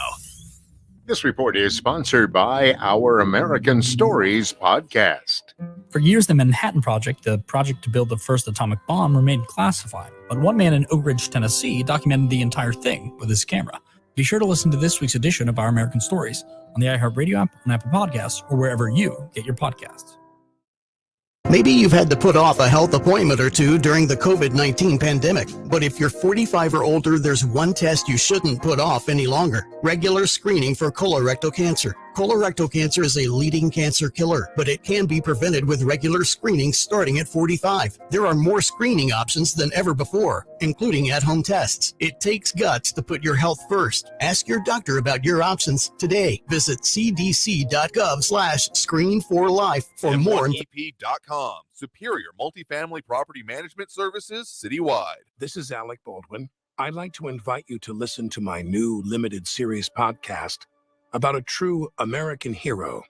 This report is sponsored by Our American Stories podcast. For years, the Manhattan Project, the project to build the first atomic bomb, remained classified. But one man in Oak Ridge, Tennessee, documented the entire thing with his camera. Be sure to listen to this week's edition of Our American Stories on the iHeartRadio app, on Apple Podcasts, or wherever you get your podcasts. Maybe you've had to put off a health appointment or two during the COVID-19 pandemic. But if you're 45 or older, there's one test you shouldn't put off any longer: regular screening for colorectal cancer. Colorectal cancer is a leading cancer killer, but it can be prevented with regular screening starting at 45. There are more screening options than ever before, including at-home tests. It takes guts to put your health first. Ask your doctor about your options today. Visit cdc.gov/screen4life for more M1EP.com. Superior multifamily property management services citywide. This is Alec Baldwin. I'd like to invite you to listen to my new limited series podcast about a true American hero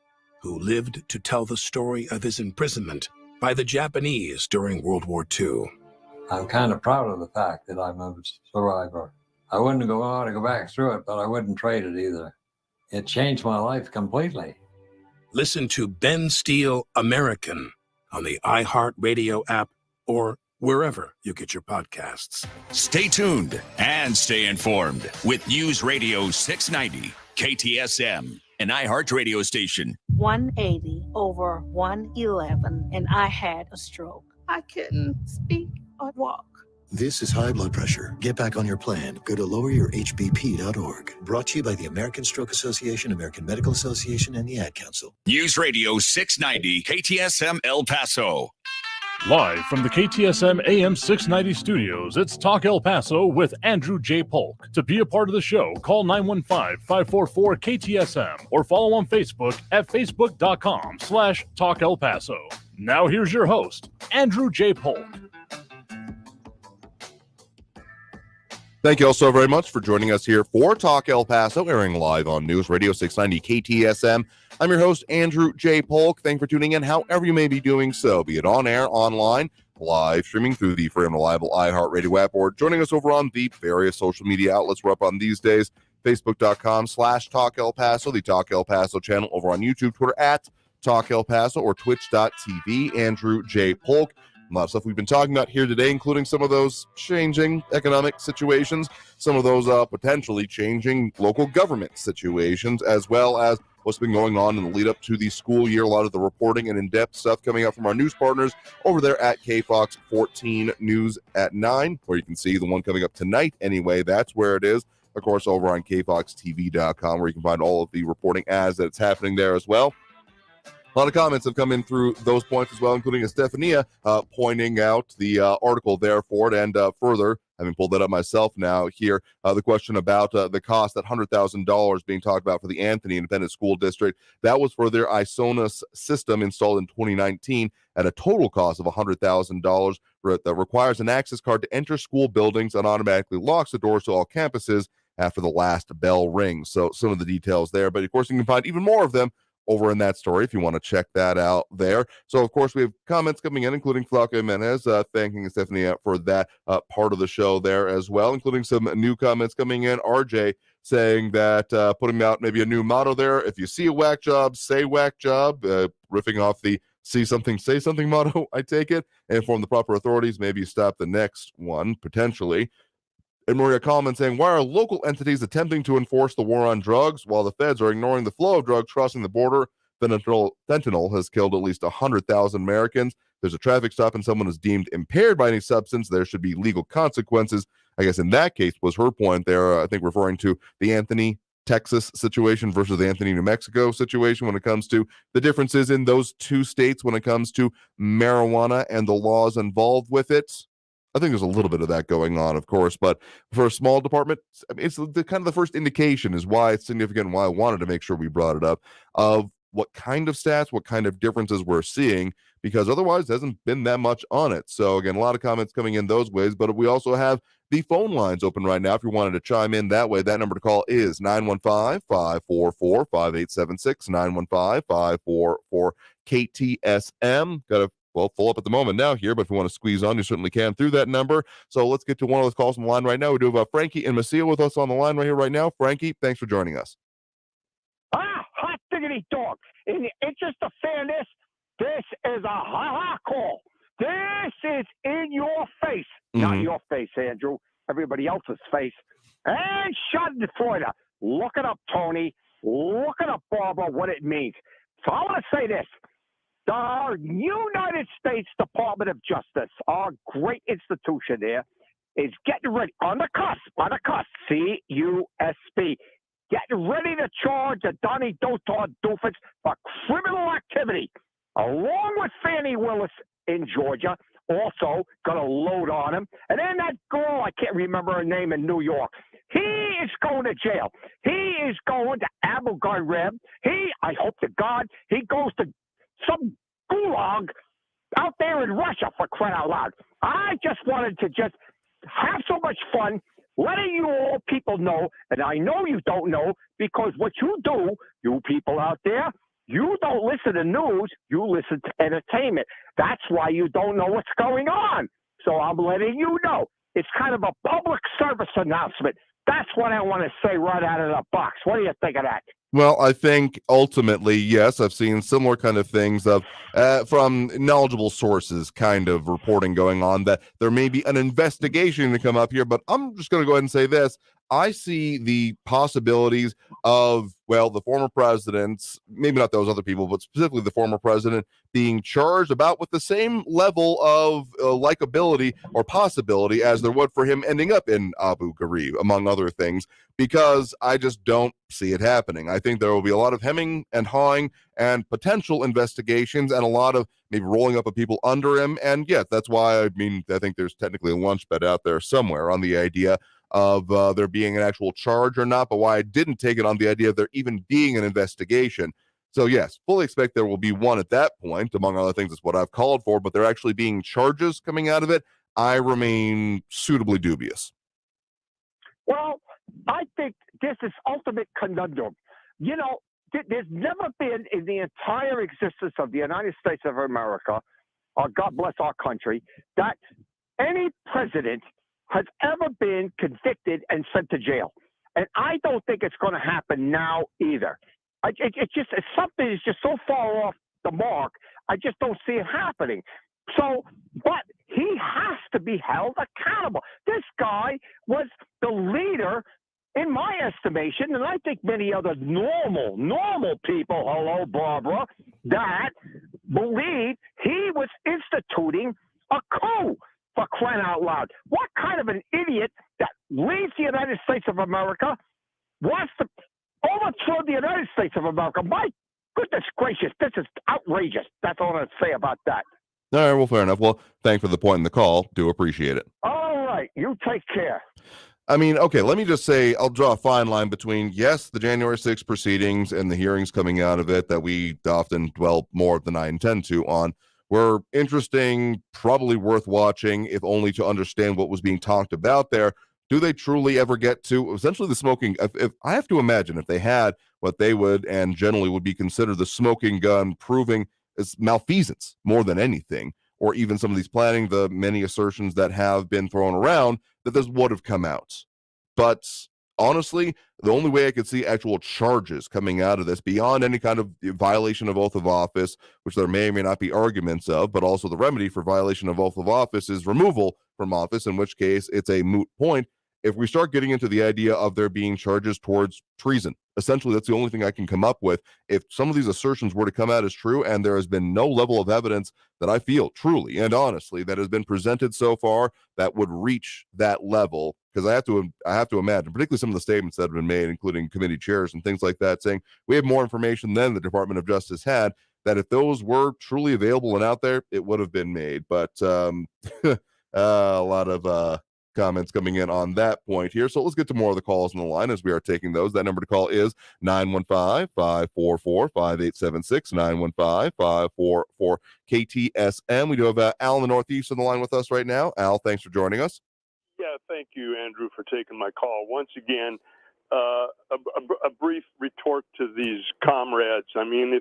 who lived to tell the story of his imprisonment by the Japanese during World War II. I'm kind of proud of the fact that I'm a survivor. I wouldn't want to go back through it, but I wouldn't trade it either. It changed my life completely. Listen to Ben Steele American on the iHeartRadio app or wherever you get your podcasts. Stay tuned and stay informed with News Radio 690 KTSM, an iHeart radio station. 180 over 111, and I had a stroke. I couldn't speak or walk. This is high blood pressure. Get back on your plan. Go to loweryourhbp.org. Brought to you by the American Stroke Association, American Medical Association, and the Ad Council. News Radio 690 KTSM El Paso. Live from the KTSM AM 690 studios, it's Talk El Paso with Andrew J. Polk. To be a part of the show, call 915-544-KTSM or follow on Facebook at facebook.com/Talk El Paso. Now here's your host, Andrew J. Polk. Thank you all so very much for joining us here for Talk El Paso, airing live on News Radio 690 KTSM. I'm your host, Andrew J. Polk. Thanks for tuning in, however you may be doing so, be it on air, online, live streaming through the free and reliable iHeartRadio app, or joining us over on the various social media outlets we're up on these days, facebook.com/Talk El Paso, the Talk El Paso channel over on YouTube, Twitter at Talk El Paso, or twitch.tv, Andrew J. Polk. A lot of stuff we've been talking about here today, including some of those changing economic situations, some of those potentially changing local government situations, as well as what's been going on in the lead up to the school year. A lot of the reporting and in-depth stuff coming out from our news partners over there at KFOX 14 News at 9, where you can see the one coming up tonight anyway. That's where it is. Of course, over on kfoxtv.com, where you can find all of the reporting as it's happening there as well. A lot of comments have come in through those points as well, including Estefania pointing out the article there for it, and further, having pulled that up myself now here, the question about the cost, that $100,000 being talked about for the Anthony Independent School District. That was for their ISONAS system installed in 2019 at a total cost of $100,000 that requires an access card to enter school buildings and automatically locks the doors to all campuses after the last bell rings. So some of the details there, but of course you can find even more of them over in that story if you want to check that out there. So, of course, we have comments coming in, including Flaco Jimenez, thanking Stephanie for that part of the show there as well, including some new comments coming in. RJ saying that putting out maybe a new motto there: if you see a whack job, say whack job, riffing off the see something, say something motto, I take it, and inform the proper authorities, maybe stop the next one, potentially. And Maria Coleman saying, why are local entities attempting to enforce the war on drugs while the feds are ignoring the flow of drugs crossing the border? Fentanyl has killed at least 100,000 Americans. There's a traffic stop and someone is deemed impaired by any substance. There should be legal consequences. I guess in that case was her point there, I think referring to the Anthony, Texas situation versus the Anthony, New Mexico situation when it comes to the differences in those two states when it comes to marijuana and the laws involved with it. I think there's a little bit of that going on, of course, but for a small department, I mean, it's the kind of the first indication is why it's significant and why I wanted to make sure we brought it up of what kind of stats, what kind of differences we're seeing, because otherwise there hasn't been that much on it. So again, a lot of comments coming in those ways, but we also have the phone lines open right now. If you wanted to chime in that way, that number to call is 915-544-5876, 915-544-KTSM. Got a full up at the moment now here, but if you want to squeeze on, you certainly can through that number. So let's get to one of those calls on the line right now. We do have Frankie and Macia with us on the line right here right now. Frankie, thanks for joining us. Hot diggity dog. In the interest of fairness, this is a ha-ha call. This is in your face. Not your face, Andrew. Everybody else's face. and shot in Florida. Look it up, Tony. Look it up, Barbara, what it means. So I want to say this. The United States Department of Justice, our great institution there, is getting ready, on the cusp, C-U-S-P, getting ready to charge the Donnie Dotard doofus for criminal activity, along with Fannie Willis in Georgia, also going to load on him. And then that girl, I can't remember her name, in New York, he is going to jail. He is going to Abu Ghraib. I hope to God, he goes to some gulag out there in Russia, for crying out loud. I just wanted to just have so much fun letting you all people know, and I know you don't know, because what you do, you people out there, you don't listen to news, you listen to entertainment. That's why you don't know what's going on. So I'm letting you know. It's kind of a public service announcement. That's what I want to say right out of the box. What do you think of that? Well, I think ultimately, yes, I've seen similar kind of things of from knowledgeable sources kind of reporting going on that there may be an investigation to come up here, but I'm just going to go ahead and say this. I see the possibilities of, well, the former presidents, maybe not those other people, but specifically the former president being charged about with the same level of likability or possibility as there would for him ending up in Abu Ghraib, among other things, because I just don't see it happening. I think there will be a lot of hemming and hawing and potential investigations and a lot of maybe rolling up of people under him. And yes, that's why, I think there's technically a lunch bet out there somewhere on the idea of there being an actual charge or not, but why I didn't take it on the idea of there even being an investigation. So yes, fully expect there will be one at that point. Among other things, is what I've called for, but there actually being charges coming out of it, I remain suitably dubious. Well, I think this is ultimate conundrum. You know, there's never been in the entire existence of the United States of America, or God bless our country, that any president has ever been convicted and sent to jail. And I don't think it's going to happen now either. It's something that's just so far off the mark, I just don't see it happening. So, but he has to be held accountable. This guy was the leader, in my estimation, and I think many other normal people, hello, Barbara, that believe he was instituting a coup. For crying out loud. What kind of an idiot that leaves the United States of America wants to overthrow the United States of America? My goodness gracious, this is outrageous. That's all I'm going to say about that. All right, well, fair enough. Well, thanks for the point in the call. Do appreciate it. All right, you take care. I mean, okay, let me just say, I'll draw a fine line between, yes, the January 6th proceedings and the hearings coming out of it that we often dwell more than I intend to on. Were interesting, probably worth watching, if only to understand what was being talked about there. Do they truly ever get to essentially the smoking? If I have to imagine, if they had what they would and generally would be considered the smoking gun proving as malfeasance more than anything, or even some of these planning, the many assertions that have been thrown around that this would have come out. But honestly, the only way I could see actual charges coming out of this beyond any kind of violation of oath of office, which there may or may not be arguments of, but also the remedy for violation of oath of office is removal from office, in which case it's a moot point. If we start getting into the idea of there being charges towards treason, essentially that's the only thing I can come up with. If some of these assertions were to come out as true and there has been no level of evidence that I feel truly and honestly that has been presented so far that would reach that level, because I have to imagine, particularly some of the statements that have been made, including committee chairs and things like that, saying we have more information than the Department of Justice had, that if those were truly available and out there, it would have been made. But a lot of comments coming in on that point here. So let's get to more of the calls on the line as we are taking those. That number to call is 915-544-5876, 915-544-KTSM. We do have Al in the Northeast on the line with us right now. Al, thanks for joining us. Yeah, thank you, Andrew, for taking my call. Once again, a brief retort to these comrades. I mean,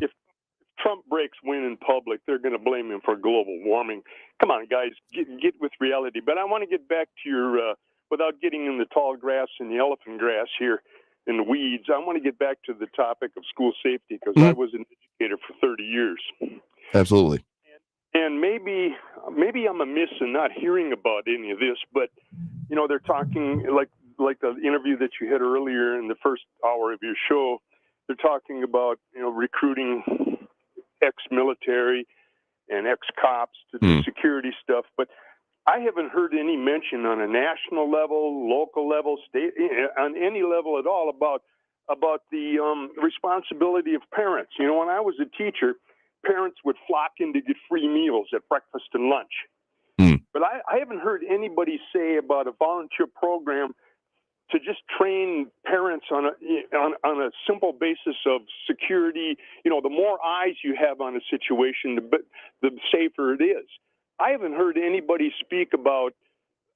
if Trump breaks wind in public, they're going to blame him for global warming. Come on, guys, get with reality. But I want to get back to your, without getting in the tall grass and the elephant grass here in the weeds, I want to get back to the topic of school safety, because I was an educator for 30 years. Absolutely. And maybe I'm amiss in not hearing about any of this, but, you know, they're talking like like the interview that you had earlier in the first hour of your show, they're talking about, recruiting ex-military and ex-cops to do security stuff. But I haven't heard any mention on a national level, local level, state, on any level at all about the responsibility of parents. When I was a teacher, parents would flock in to get free meals at breakfast and lunch. But I haven't heard anybody say about a volunteer program to just train parents on a simple basis of security. The more eyes you have on a situation, the safer it is. I haven't heard anybody speak about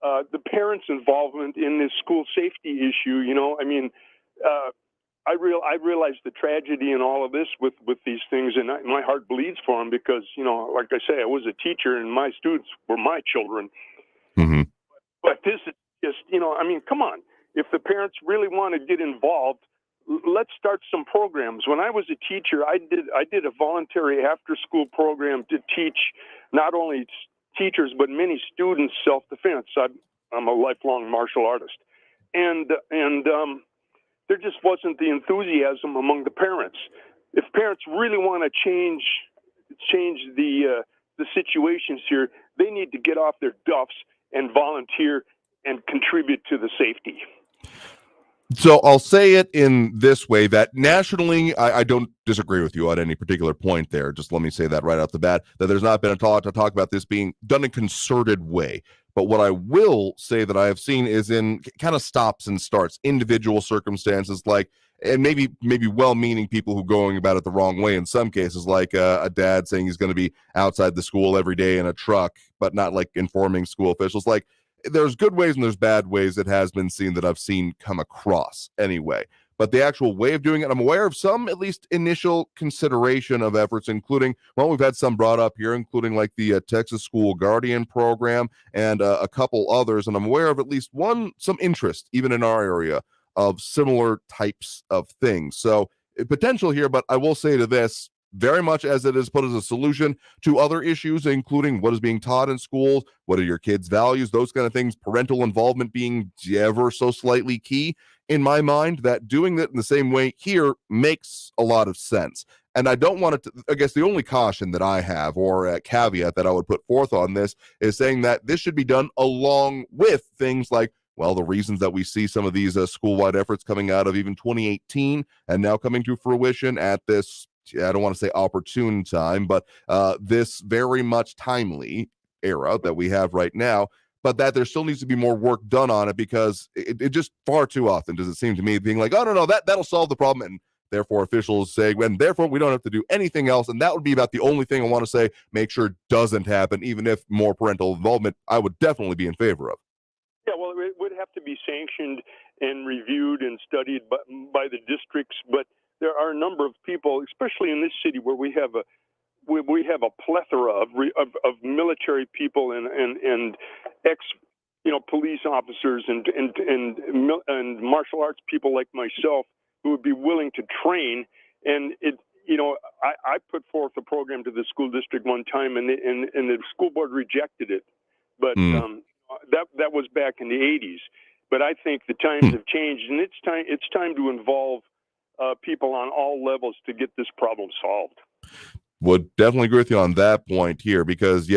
the parents' involvement in this school safety issue. I realize the tragedy in all of this with these things, and my heart bleeds for them because, like I say, I was a teacher and my students were my children. But this is just, come on. If the parents really want to get involved, let's start some programs. When I was a teacher, I did a voluntary after-school program to teach not only teachers but many students self-defense. I'm a lifelong martial artist, and there just wasn't the enthusiasm among the parents. If parents really want to change the situations here, they need to get off their duffs and volunteer and contribute to the safety. So I'll say it in this way, that nationally, I don't disagree with you on any particular point there. Just let me say that right off the bat, that there's not been a talk about this being done in a concerted way. But what I will say that I have seen is in kind of stops and starts, individual circumstances, like, and maybe well-meaning people who are going about it the wrong way in some cases, like a dad saying he's going to be outside the school every day in a truck, but not like informing school officials. Like, there's good ways and there's bad ways it has been seen that I've seen come across anyway. But the actual way of doing it, I'm aware of some, at least initial consideration of efforts, including, well, we've had some brought up here, including like the Texas School Guardian program and a couple others. And I'm aware of at least some interest, even in our area, of similar types of things. So potential here, but I will say to this, very much as it is put as a solution to other issues, including what is being taught in schools, what are your kids' values, those kind of things, parental involvement being ever so slightly key, in my mind, that doing it in the same way here makes a lot of sense. And I don't want it to, I guess the only caution that I have, or a caveat that I would put forth on this, is saying that this should be done along with things like, well, the reasons that we see some of these school-wide efforts coming out of even 2018 and now coming to fruition at this, I don't want to say opportune time, but this very much timely era that we have right now, but that there still needs to be more work done on it, because it just far too often does it seem to me being like, oh, no, that'll solve the problem. And therefore officials say, and therefore we don't have to do anything else. And that would be about the only thing I want to say, make sure doesn't happen, even if more parental involvement, I would definitely be in favor of. Yeah, well, it would have to be sanctioned and reviewed and studied by the districts, but there are a number of people, especially in this city, where we have a plethora of military people and ex police officers and martial arts people like myself who would be willing to train. And I put forth a program to the school district one time, and the school board rejected it, but that was back in the 80s. But I think the times have changed, and it's time to involve people on all levels to get this problem solved. Would definitely agree with you on that point here, because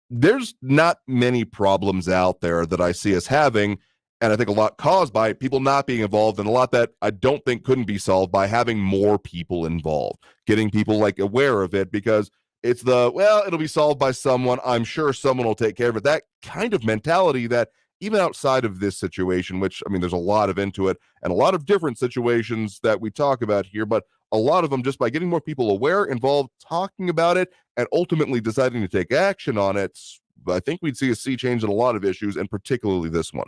there's not many problems out there that I see us having, and I think a lot caused by people not being involved, and a lot that I don't think couldn't be solved by having more people involved, getting people like aware of it, because it's it'll be solved by someone, I'm sure someone will take care of it, that kind of mentality that even outside of this situation, which, I mean, there's a lot of into it and a lot of different situations that we talk about here, but a lot of them just by getting more people aware, involved, talking about it, and ultimately deciding to take action on it, I think we'd see a sea change in a lot of issues, and particularly this one.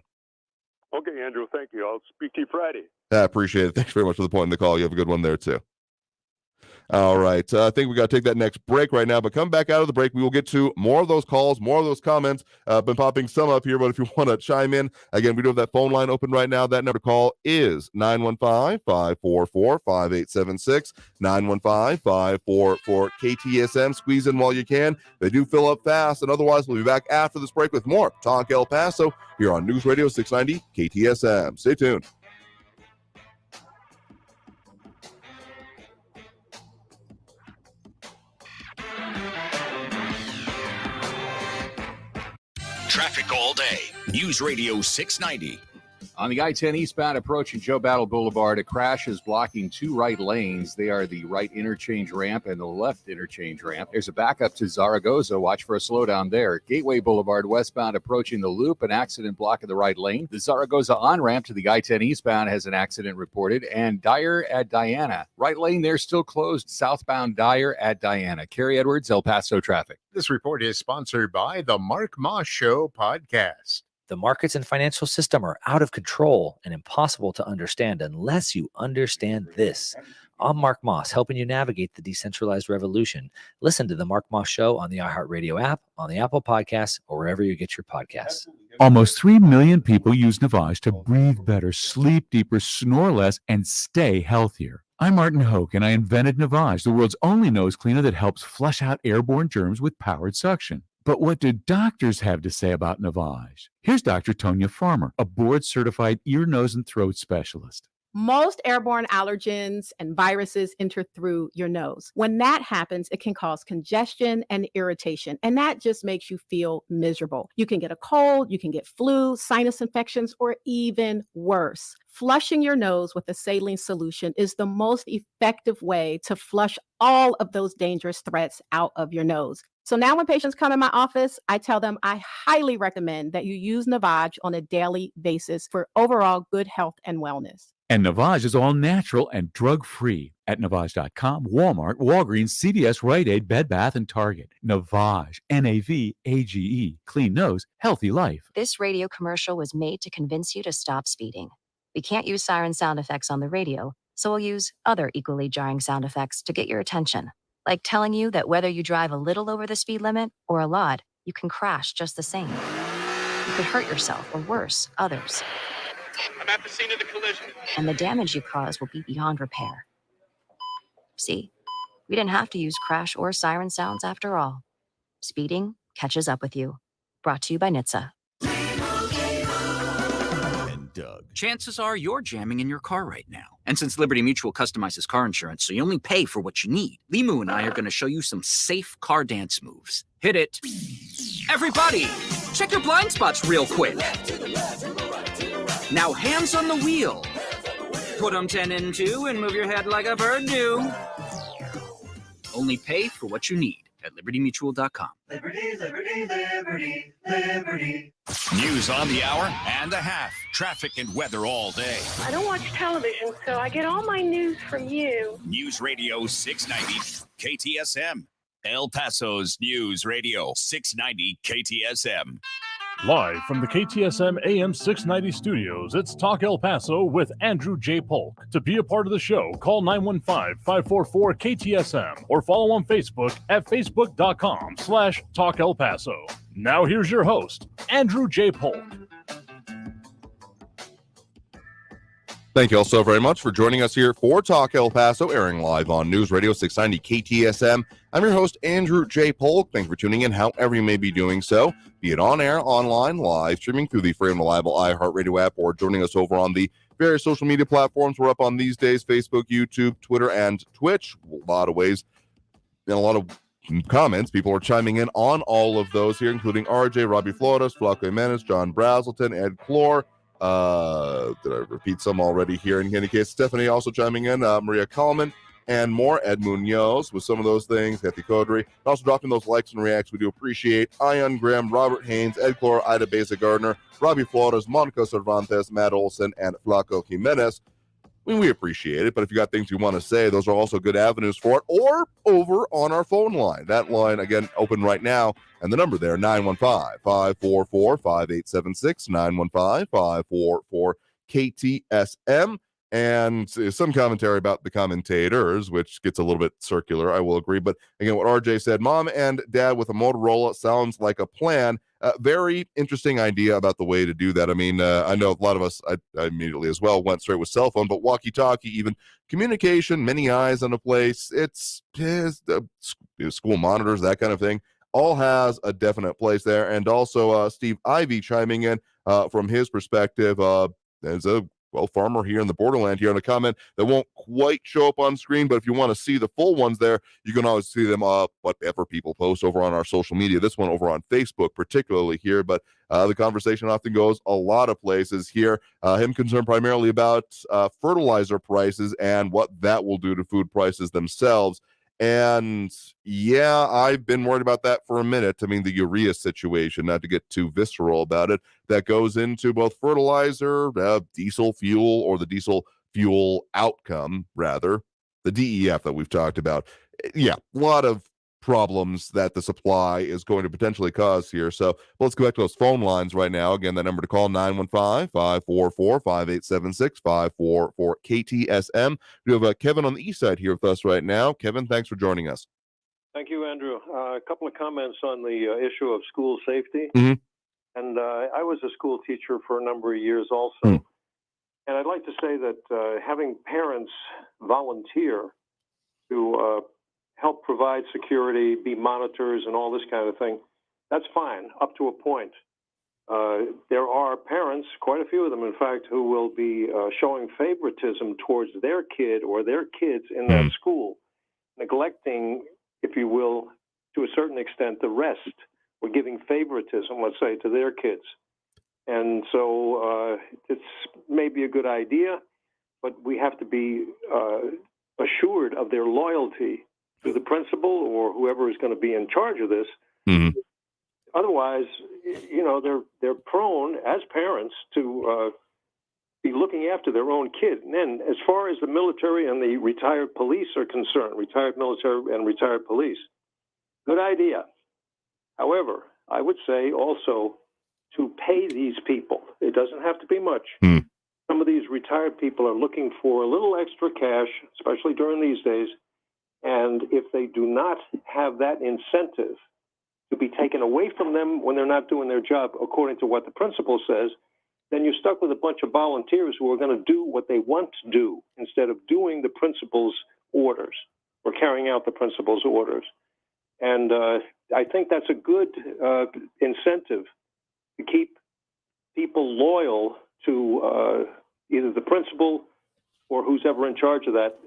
Okay, Andrew, thank you. I'll speak to you Friday. I appreciate it. Thanks very much for the point in the call. You have a good one there, too. All right. I think we got to take that next break right now, but come back out of the break. We will get to more of those calls, more of those comments. Been popping some up here, but if you want to chime in, again, we do have that phone line open right now. That number to call is 915-544-5876, 915-544-KTSM. Squeeze in while you can. They do fill up fast, and otherwise we'll be back after this break with more Talk El Paso here on News Radio 690 KTSM. Stay tuned. Traffic all day. News Radio 690. On the I-10 eastbound approaching Joe Battle Boulevard, a crash is blocking two right lanes. They are the right interchange ramp and the left interchange ramp. There's a backup to Zaragoza. Watch for a slowdown there. Gateway Boulevard westbound approaching the loop, an accident blocking the right lane. The Zaragoza on-ramp to the I-10 eastbound has an accident reported. And Dyer at Diana. Right lane there still closed. Southbound Dyer at Diana. Kerry Edwards, El Paso traffic. This report is sponsored by the Mark Moss Show podcast. The markets and financial system are out of control and impossible to understand unless you understand this. I'm Mark Moss, helping you navigate the decentralized revolution. Listen to the Mark Moss Show on the iHeartRadio app, on the Apple Podcasts, or wherever you get your podcasts. Almost 3 million people use Navage to breathe better, sleep deeper, snore less, and stay healthier. I'm Martin Hoke, and I invented Navage, the world's only nose cleaner that helps flush out airborne germs with powered suction. But what do doctors have to say about Navage? Here's Dr. Tonya Farmer, a board-certified ear, nose, and throat specialist. Most airborne allergens and viruses enter through your nose. When that happens, it can cause congestion and irritation, and that just makes you feel miserable. You can get a cold, you can get flu, sinus infections, or even worse. Flushing your nose with a saline solution is the most effective way to flush all of those dangerous threats out of your nose. So now when patients come in my office, I tell them I highly recommend that you use Navage on a daily basis for overall good health and wellness. And Navage is all natural and drug-free at Navage.com, Walmart, Walgreens, CVS, Rite Aid, Bed Bath, and Target. Navage, N-A-V-A-G-E, clean nose, healthy life. This radio commercial was made to convince you to stop speeding. We can't use siren sound effects on the radio, so we'll use other equally jarring sound effects to get your attention. Like telling you that whether you drive a little over the speed limit or a lot, you can crash just the same. You could hurt yourself or worse, others. I'm at the scene of the collision. And the damage you cause will be beyond repair. See, we didn't have to use crash or siren sounds after all. Speeding catches up with you. Brought to you by NHTSA. Doug. Chances are you're jamming in your car right now. And since Liberty Mutual customizes car insurance so you only pay for what you need, Limu and I are going to show you some safe car dance moves. Hit it. Everybody, check your blind spots real quick. Now hands on the wheel. Put them 10 and 2 and move your head like a bird do. Only pay for what you need at libertymutual.com. Liberty, liberty, liberty, liberty. News on the hour and a half. Traffic and weather all day. I don't watch television, so I get all my news from you. News Radio 690 KTSM. El Paso's News Radio 690 KTSM. Live from the KTSM AM 690 studios, it's Talk El Paso with Andrew J. Polk. To be a part of the show, call 915-544-KTSM or follow on Facebook at facebook.com/Talk El Paso. Now here's your host, Andrew J. Polk. Thank you all so very much for joining us here for Talk El Paso, airing live on News Radio 690 KTSM. I'm your host, Andrew J. Polk. Thanks for tuning in, however you may be doing so, be it on air, online, live, streaming through the free and reliable iHeartRadio app, or joining us over on the various social media platforms we're up on these days: Facebook, YouTube, Twitter, and Twitch. A lot of ways and a lot of comments. People are chiming in on all of those here, including RJ, Robbie Flores, Flaco Jimenez, John Brazelton, Ed Clore. Did I repeat some already here? In any case, Stephanie also chiming in, Maria Coleman, and more. Ed Munoz with some of those things, Kathy Codry. Also dropping those likes and reacts. We do appreciate Ion Graham, Robert Haynes, Ed Clore, Ida Beza Gardner, Robbie Flores, Monica Cervantes, Matt Olson, and Flaco Jimenez. We appreciate it, but if you got things you want to say, those are also good avenues for it, or over on our phone line. That line, again, open right now, and the number there, 915-544-5876, 915-544-KTSM. and some commentary about the commentators, which gets a little bit circular, I will agree. But again, what RJ said, mom and dad with a Motorola sounds like a plan. Very interesting idea about the way to do that. I mean, I know a lot of us, I immediately as well went straight with cell phone, but walkie-talkie, even communication, many eyes on a place, it's school monitors, that kind of thing, all has a definite place there. And also Steve Ivy chiming in from his perspective, as a farmer here in the borderland here, on a comment that won't quite show up on screen, but if you want to see the full ones there, you can always see them whatever people post over on our social media. This one over on Facebook particularly here, but the conversation often goes a lot of places here. Him concerned primarily about fertilizer prices and what that will do to food prices themselves. And yeah, I've been worried about that for a minute. I mean, the urea situation, not to get too visceral about it, that goes into both fertilizer, diesel fuel, or the diesel fuel outcome, rather, the DEF that we've talked about. Yeah, a lot of problems that the supply is going to potentially cause here. So let's go back to those phone lines right now. Again, that number to call, 915-544-5876-544-KTSM. We have Kevin on the east side here with us right now. Kevin, thanks for joining us. Thank you, Andrew. A couple of comments on the issue of school safety. Mm-hmm. And I was a school teacher for a number of years also. And I'd like to say that having parents volunteer to help provide security, be monitors, and all this kind of thing, that's fine, up to a point. There are parents, quite a few of them, in fact, who will be showing favoritism towards their kid or their kids in that school, neglecting, if you will, to a certain extent, the rest. We're giving favoritism, let's say, to their kids. And so it's maybe a good idea, but we have to be assured of their loyalty to the principal or whoever is going to be in charge of this. Mm-hmm. Otherwise, you know, they're prone as parents to be looking after their own kid. And then as far as the military and the retired police are concerned, retired military and retired police, good idea. However, I would say also to pay these people. It doesn't have to be much. Some of these retired people are looking for a little extra cash, especially during these days. And if they do not have that incentive to be taken away from them when they're not doing their job according to what the principal says, then you're stuck with a bunch of volunteers who are going to do what they want to do instead of doing the principal's orders or carrying out the principal's orders. And I think that's a good incentive to keep people loyal to either the principal or who's ever in charge of that.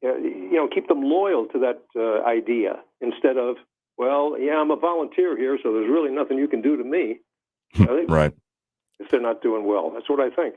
You know, keep them loyal to that idea instead of, well, yeah, I'm a volunteer here, so there's really nothing you can do to me. Right. If they're not doing well. That's what I think.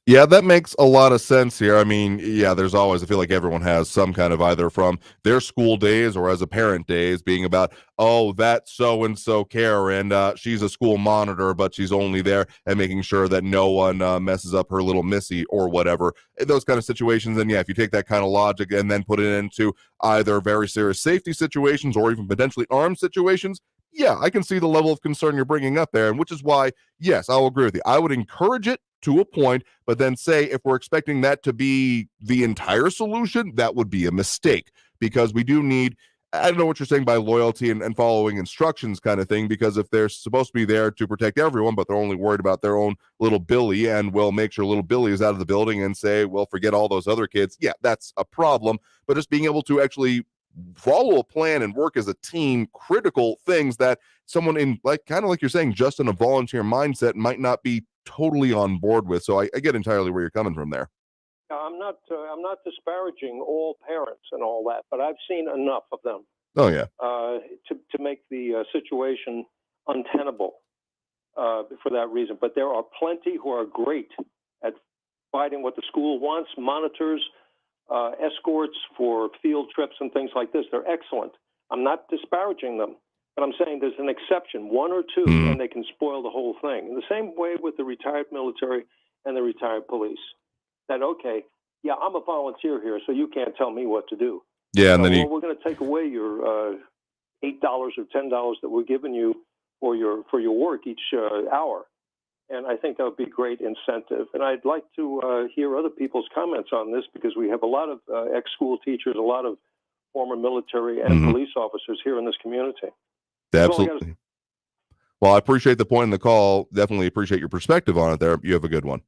Yeah, that makes a lot of sense here. I mean, yeah, there's always, I feel like everyone has some kind of either from their school days or as a parent days being about, oh, that so-and-so Karen, she's a school monitor, but she's only there and making sure that no one messes up her little Missy or whatever. Those kind of situations. And yeah, if you take that kind of logic and then put it into either very serious safety situations or even potentially armed situations, yeah, I can see the level of concern you're bringing up there. And which is why, yes, I'll agree with you. I would encourage it to a point, but then say if we're expecting that to be the entire solution, that would be a mistake, because we do need, I don't know what you're saying by loyalty and following instructions kind of thing, because if they're supposed to be there to protect everyone, but they're only worried about their own little Billy and will make sure little Billy is out of the building and say, well, forget all those other kids. Yeah, that's a problem. But just being able to actually follow a plan and work as a team, critical things that someone in, like, kind of like you're saying, just in a volunteer mindset might not be totally on board with. So I get entirely where you're coming from there. I'm not disparaging all parents and all that, but I've seen enough of them. Oh yeah. To make the situation untenable for that reason. But there are plenty who are great at providing what the school wants, monitors, escorts for field trips and things like this. They're excellent. I'm not disparaging them. But I'm saying there's an exception, one or two, and they can spoil the whole thing. In the same way with the retired military and the retired police. That, okay, yeah, I'm a volunteer here, so you can't tell me what to do. Yeah, and then we're going to take away your $8 or $10 that we're giving you for your work each hour. And I think that would be great incentive. And I'd like to hear other people's comments on this because we have a lot of ex-school teachers, a lot of former military and police officers here in this community. Absolutely. Well, I appreciate the point in the call. Definitely appreciate your perspective on it there. You have a good one.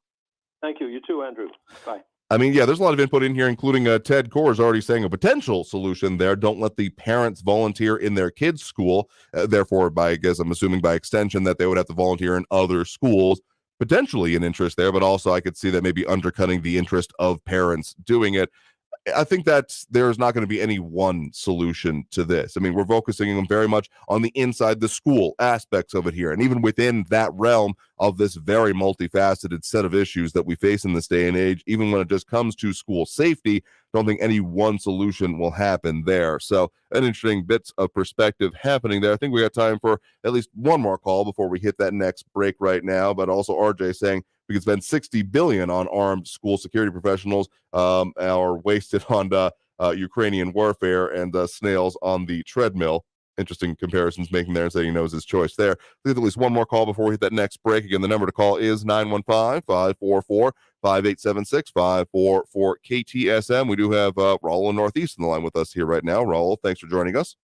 Thank you. You too, Andrew. Bye. I mean, yeah, there's a lot of input in here, including Ted Core already saying a potential solution there. Don't let the parents volunteer in their kids' school. Therefore, I guess I'm assuming by extension that they would have to volunteer in other schools. Potentially an interest there, but also I could see that maybe undercutting the interest of parents doing it. I think that there's not going to be any one solution to this. I mean, we're focusing very much on the inside the school aspects of it here. And even within that realm of this very multifaceted set of issues that we face in this day and age, even when it just comes to school safety, don't think any one solution will happen there. So an interesting bits of perspective happening there. I think we got time for at least one more call before we hit that next break right now. But also RJ saying we could spend $60 billion on armed school security professionals or wasted on Ukrainian warfare and snails on the treadmill. Interesting comparisons making there and saying he knows his choice there. Let's at least one more call before we hit that next break. Again, the number to call is 915-544-5876, 544-KTSM. We do have Raul in Northeast on the line with us here right now. Raul, thanks for joining us.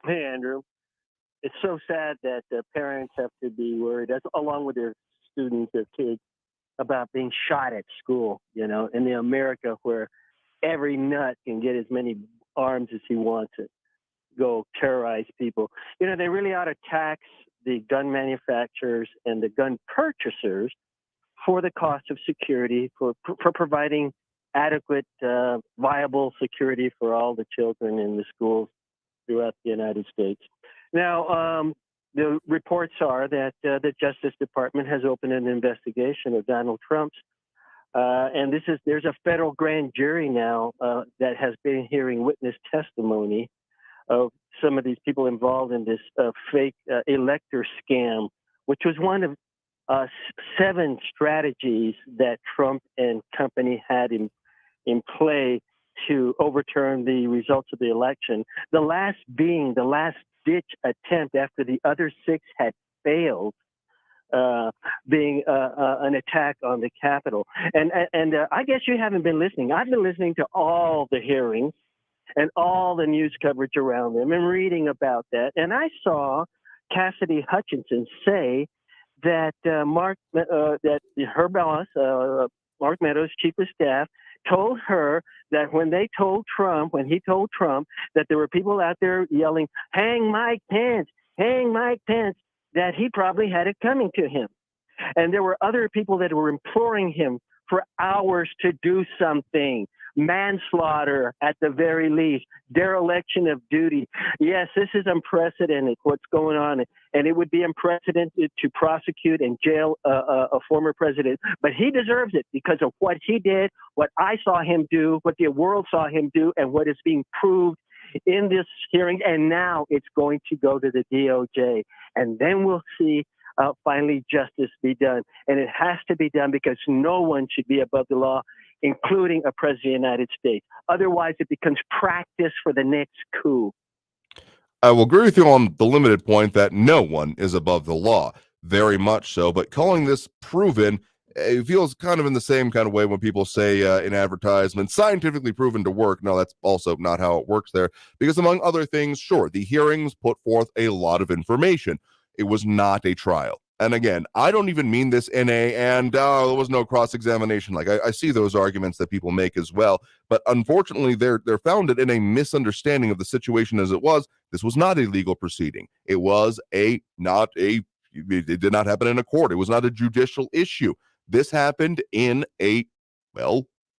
Hey, Andrew. It's so sad that parents have to be worried, along with their students, their kids, about being shot at school, in the America where every nut can get as many arms as he wants to go terrorize people. They really ought to tax the gun manufacturers and the gun purchasers for the cost of security, for providing adequate, viable security for all the children in the schools throughout the United States. Now, the reports are that the Justice Department has opened an investigation of Donald Trump's, and there's a federal grand jury now that has been hearing witness testimony of some of these people involved in this fake elector scam, which was one of 7 strategies that Trump and company had in play to overturn the results of the election. The last being the last-ditch attempt after the other 6 had failed, being an attack on the Capitol. And I guess you haven't been listening. I've been listening to all the hearings and all the news coverage around them and reading about that. And I saw Cassidy Hutchinson say that that her boss, Mark Meadows, chief of staff, told her that when he told Trump that there were people out there yelling, "Hang Mike Pence, hang Mike Pence," that he probably had it coming to him. And there were other people that were imploring him for hours to do something. Manslaughter at the very least, dereliction of duty. Yes, this is unprecedented, what's going on, and it would be unprecedented to prosecute and jail a former president, but he deserves it because of what he did, what I saw him do, what the world saw him do, and what is being proved in this hearing, and now it's going to go to the DOJ, and then we'll see finally justice be done, and it has to be done because no one should be above the law, including a president of the United States. Otherwise, it becomes practice for the next coup. I will agree with you on the limited point that no one is above the law, very much so, but calling this proven, it feels kind of in the same kind of way when people say in advertisements, scientifically proven to work. No, that's also not how it works there, because among other things, sure, the hearings put forth a lot of information. It was not a trial. And again, I don't even mean this in there was no cross-examination. Like I see those arguments that people make as well, but unfortunately they're founded in a misunderstanding of the situation as it was. This was not a legal proceeding. It was it did not happen in a court. It was not a judicial issue. This happened in a,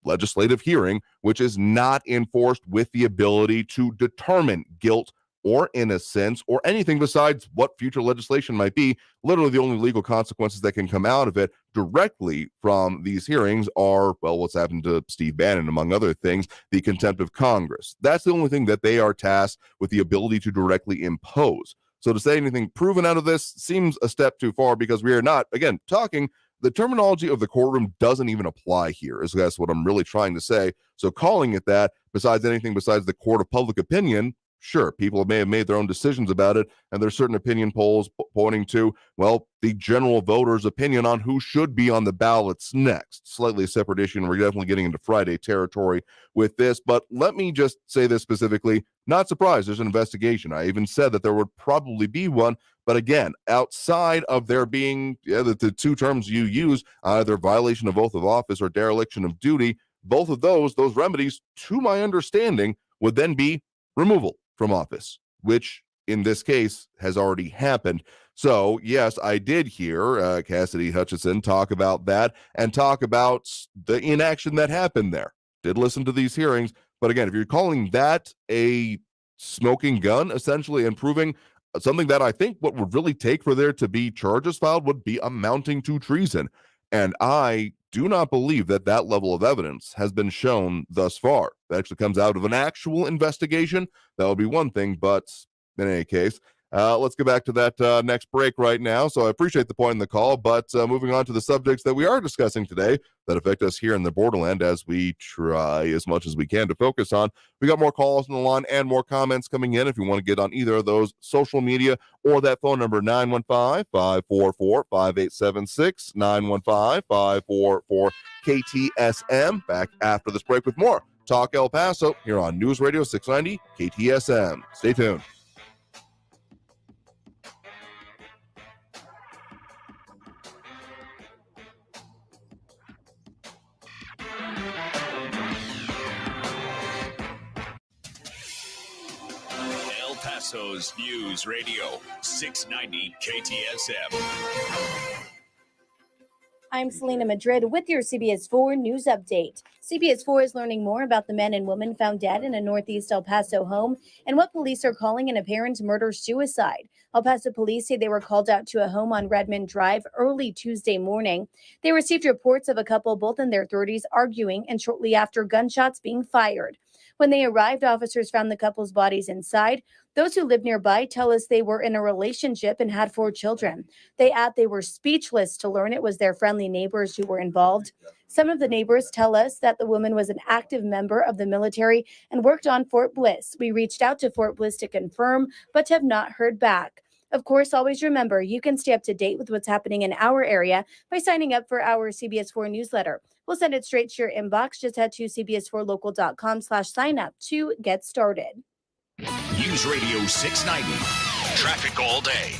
legislative hearing, which is not enforced with the ability to determine guilt or innocence or anything besides what future legislation might be. Literally the only legal consequences that can come out of it directly from these hearings are, what's happened to Steve Bannon, among other things, the contempt of Congress. That's the only thing that they are tasked with the ability to directly impose. So to say anything proven out of this seems a step too far, because we are not, again, talking, the terminology of the courtroom doesn't even apply here, is that's what I'm really trying to say. So calling it that, besides anything besides the court of public opinion, Sure, people may have made their own decisions about it, and there's certain opinion polls pointing to, well, the general voter's opinion on who should be on the ballots next. Slightly a separate issue, and we're definitely getting into Friday territory with this, but let me just say this specifically. Not surprised there's an investigation. I even said that there would probably be one, but again, outside of there being the two terms you use, either violation of oath of office or dereliction of duty, both of those remedies, to my understanding, would then be removal from office, which in this case has already happened. So, yes, I did hear Cassidy Hutchinson talk about that and talk about the inaction that happened there. Did listen to these hearings. But again, if you're calling that a smoking gun, essentially, and proving something that I think what would really take for there to be charges filed would be amounting to treason. And I do not believe that that level of evidence has been shown thus far. That actually comes out of an actual investigation. That would be one thing, but in any case, let's get back to that next break right now. So I appreciate the point in the call, but moving on to the subjects that we are discussing today that affect us here in the borderland as we try as much as we can to focus on. We got more calls on the line and more comments coming in. If you want to get on either of those social media or that phone number, 915-544-5876, 915-544-KTSM. Back after this break with more Talk El Paso here on News Radio 690 KTSM. Stay tuned. El Paso's News Radio 690 KTSM. I'm Selena Madrid with your CBS 4 News Update. CBS 4 is learning more about the men and woman found dead in a Northeast El Paso home and what police are calling an apparent murder-suicide. El Paso police say they were called out to a home on Redmond Drive early Tuesday morning. They received reports of a couple both in their 30s arguing and shortly after gunshots being fired. When they arrived, officers found the couple's bodies inside. Those who live nearby tell us they were in a relationship and had 4 children. They add they were speechless to learn it was their friendly neighbors who were involved. Some of the neighbors tell us that the woman was an active member of the military and worked on Fort Bliss. We reached out to Fort Bliss to confirm, but have not heard back. Of course, always remember, you can stay up to date with what's happening in our area by signing up for our CBS 4 newsletter. We'll send it straight to your inbox. Just head to cbs4local.com/sign up to get started. News Radio 690. Traffic all day.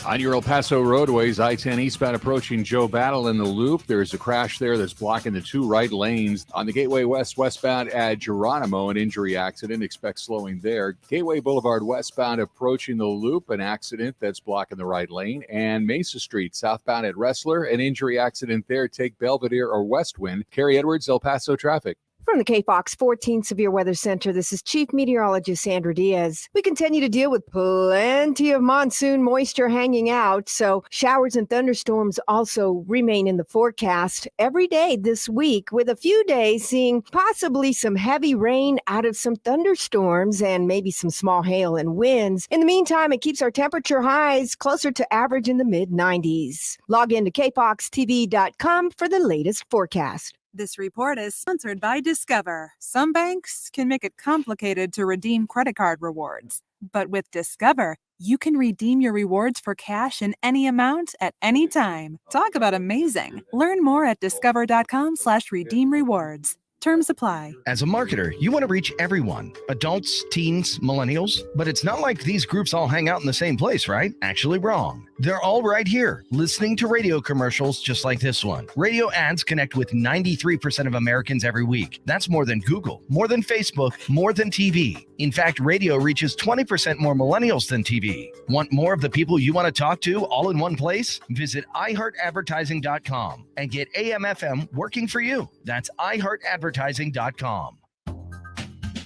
On your El Paso roadways, I-10 eastbound approaching Joe Battle in the loop. There's a crash there that's blocking the 2 right lanes. On the Gateway West westbound at Geronimo, an injury accident. Expect slowing there. Gateway Boulevard westbound approaching the loop, an accident that's blocking the right lane. And Mesa Street southbound at Wrestler, an injury accident there. Take Belvedere or Westwind. Carrie Edwards, El Paso traffic. From the KFOX 14 Severe Weather Center, this is Chief Meteorologist Sandra Diaz. We continue to deal with plenty of monsoon moisture hanging out, so showers and thunderstorms also remain in the forecast every day this week, with a few days seeing possibly some heavy rain out of some thunderstorms and maybe some small hail and winds. In the meantime, it keeps our temperature highs closer to average in the mid-90s. Log in to kfoxtv.com for the latest forecast. This report is sponsored by Discover. Some banks can make it complicated to redeem credit card rewards. But with Discover, you can redeem your rewards for cash in any amount at any time. Talk about amazing. Learn more at discover.com/redeem rewards. Terms apply. As a marketer, you want to reach everyone, adults, teens, millennials, but it's not like these groups all hang out in the same place, right? Actually wrong. They're all right here, listening to radio commercials just like this one. Radio ads connect with 93% of Americans every week. That's more than Google, more than Facebook, more than TV. In fact, radio reaches 20% more millennials than TV. Want more of the people you want to talk to all in one place? Visit iHeartAdvertising.com and get AM/FM working for you. That's iHeartAdvertising.com.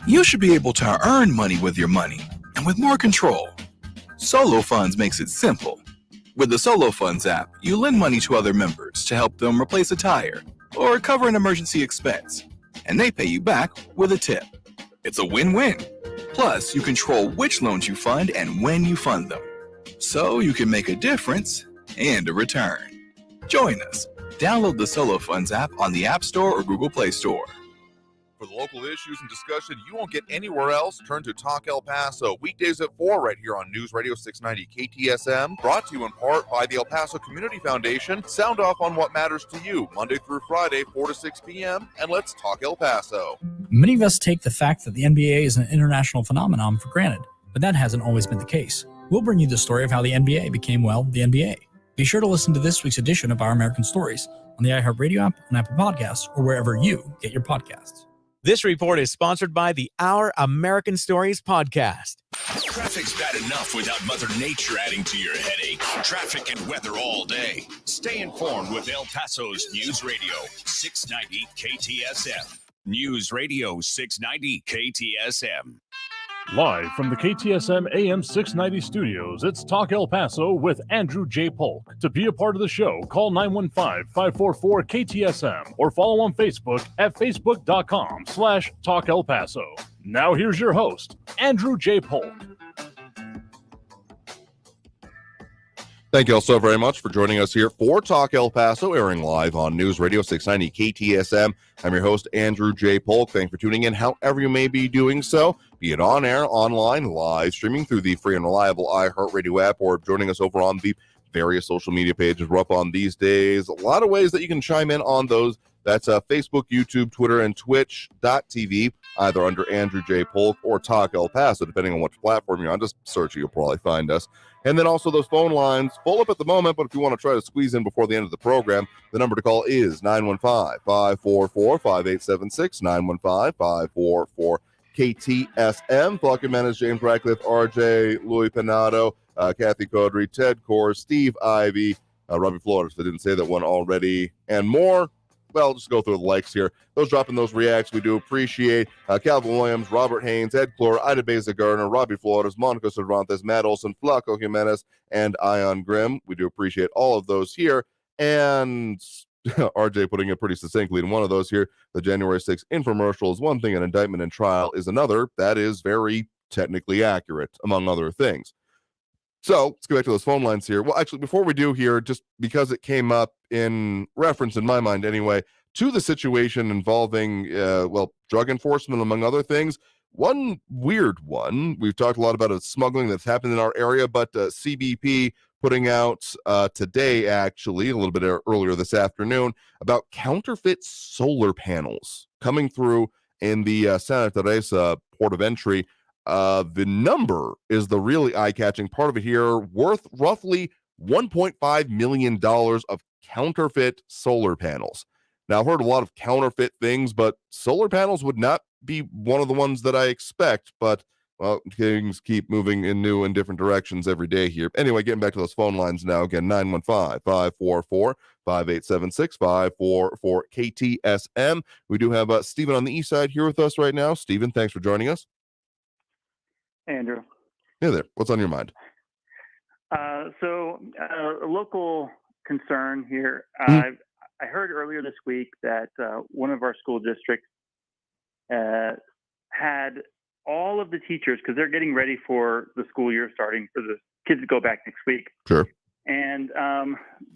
You should be able to earn money with your money and with more control. Solo Funds makes it simple. With the Solo Funds app, you lend money to other members to help them replace a tire or cover an emergency expense, and they pay you back with a tip. It's a win-win. Plus, you control which loans you fund and when you fund them, so you can make a difference and a return. Join us. Download the Solo Funds app on the App Store or Google Play Store. For the local issues and discussion you won't get anywhere else, turn to Talk El Paso. Weekdays at 4 right here on News Radio 690 KTSM. Brought to you in part by the El Paso Community Foundation. Sound off on what matters to you, Monday through Friday, 4 to 6 p.m. And let's talk El Paso. Many of us take the fact that the NBA is an international phenomenon for granted, but that hasn't always been the case. We'll bring you the story of how the NBA became, well, the NBA. Be sure to listen to this week's edition of Our American Stories on the iHeartRadio app, on Apple Podcasts, or wherever you get your podcasts. This report is sponsored by the Our American Stories podcast. Traffic's bad enough without Mother Nature adding to your headache. Traffic and weather all day. Stay informed with El Paso's News Radio 690 KTSM. News Radio 690 KTSM. Live from the KTSM AM 690 studios, it's Talk El Paso with Andrew J. Polk. To be a part of the show, call 915-544-KTSM or follow on Facebook at facebook.com/Talk El Paso. Now here's your host, Andrew J. Polk. Thank you all so very much for joining us here for Talk El Paso, airing live on News Radio 690 KTSM. I'm your host, Andrew J. Polk. Thanks for tuning in however you may be doing so, be it on air, online, live, streaming through the free and reliable iHeartRadio app, or joining us over on the various social media pages we're up on these days. A lot of ways that you can chime in on those. That's Facebook, YouTube, Twitter, and Twitch.tv, either under Andrew J. Polk or Talk El Paso, depending on which platform you're on. Just search it, you'll probably find us. And then also those phone lines, full up at the moment, but if you want to try to squeeze in before the end of the program, the number to call is 915-544-5876, 915-544-KTSM. Falcon Man James Radcliffe, RJ, Louis Pinato, Kathy Codry, Ted Core, Steve Ivy, Robbie Flores, I didn't say that one already, and more. Well, just go through the likes here. Those dropping those reacts, we do appreciate. Calvin Williams, Robert Haynes, Ed Clore, Ida Beza Gardner, Robbie Flores, Monica Cervantes, Matt Olson, Flaco Jimenez, and Ion Grimm. We do appreciate all of those here. And RJ putting it pretty succinctly in one of those here. The January 6th infomercial is one thing, an indictment and trial is another. That is very technically accurate, among other things. So let's go back to those phone lines here. Well, actually, before we do here, just because it came up in reference, in my mind anyway, to the situation involving, drug enforcement, among other things. One weird one, we've talked a lot about smuggling that's happened in our area, but CBP putting out today, actually, a little bit earlier this afternoon, about counterfeit solar panels coming through in the Santa Teresa port of entry. The number is the really eye-catching part of it here, worth roughly $1.5 million of counterfeit solar panels. Now, I've heard a lot of counterfeit things, but solar panels would not be one of the ones that I expect, but, well, things keep moving in new and different directions every day here. Anyway, getting back to those phone lines now, again, 915-544-5876, 544-KTSM. We do have Stephen on the east side here with us right now. Stephen, thanks for joining us. Andrew. Hey there. What's on your mind? A local concern here. I heard earlier this week that one of our school districts had all of the teachers, because they're getting ready for the school year starting for the kids to go back next week. Sure. And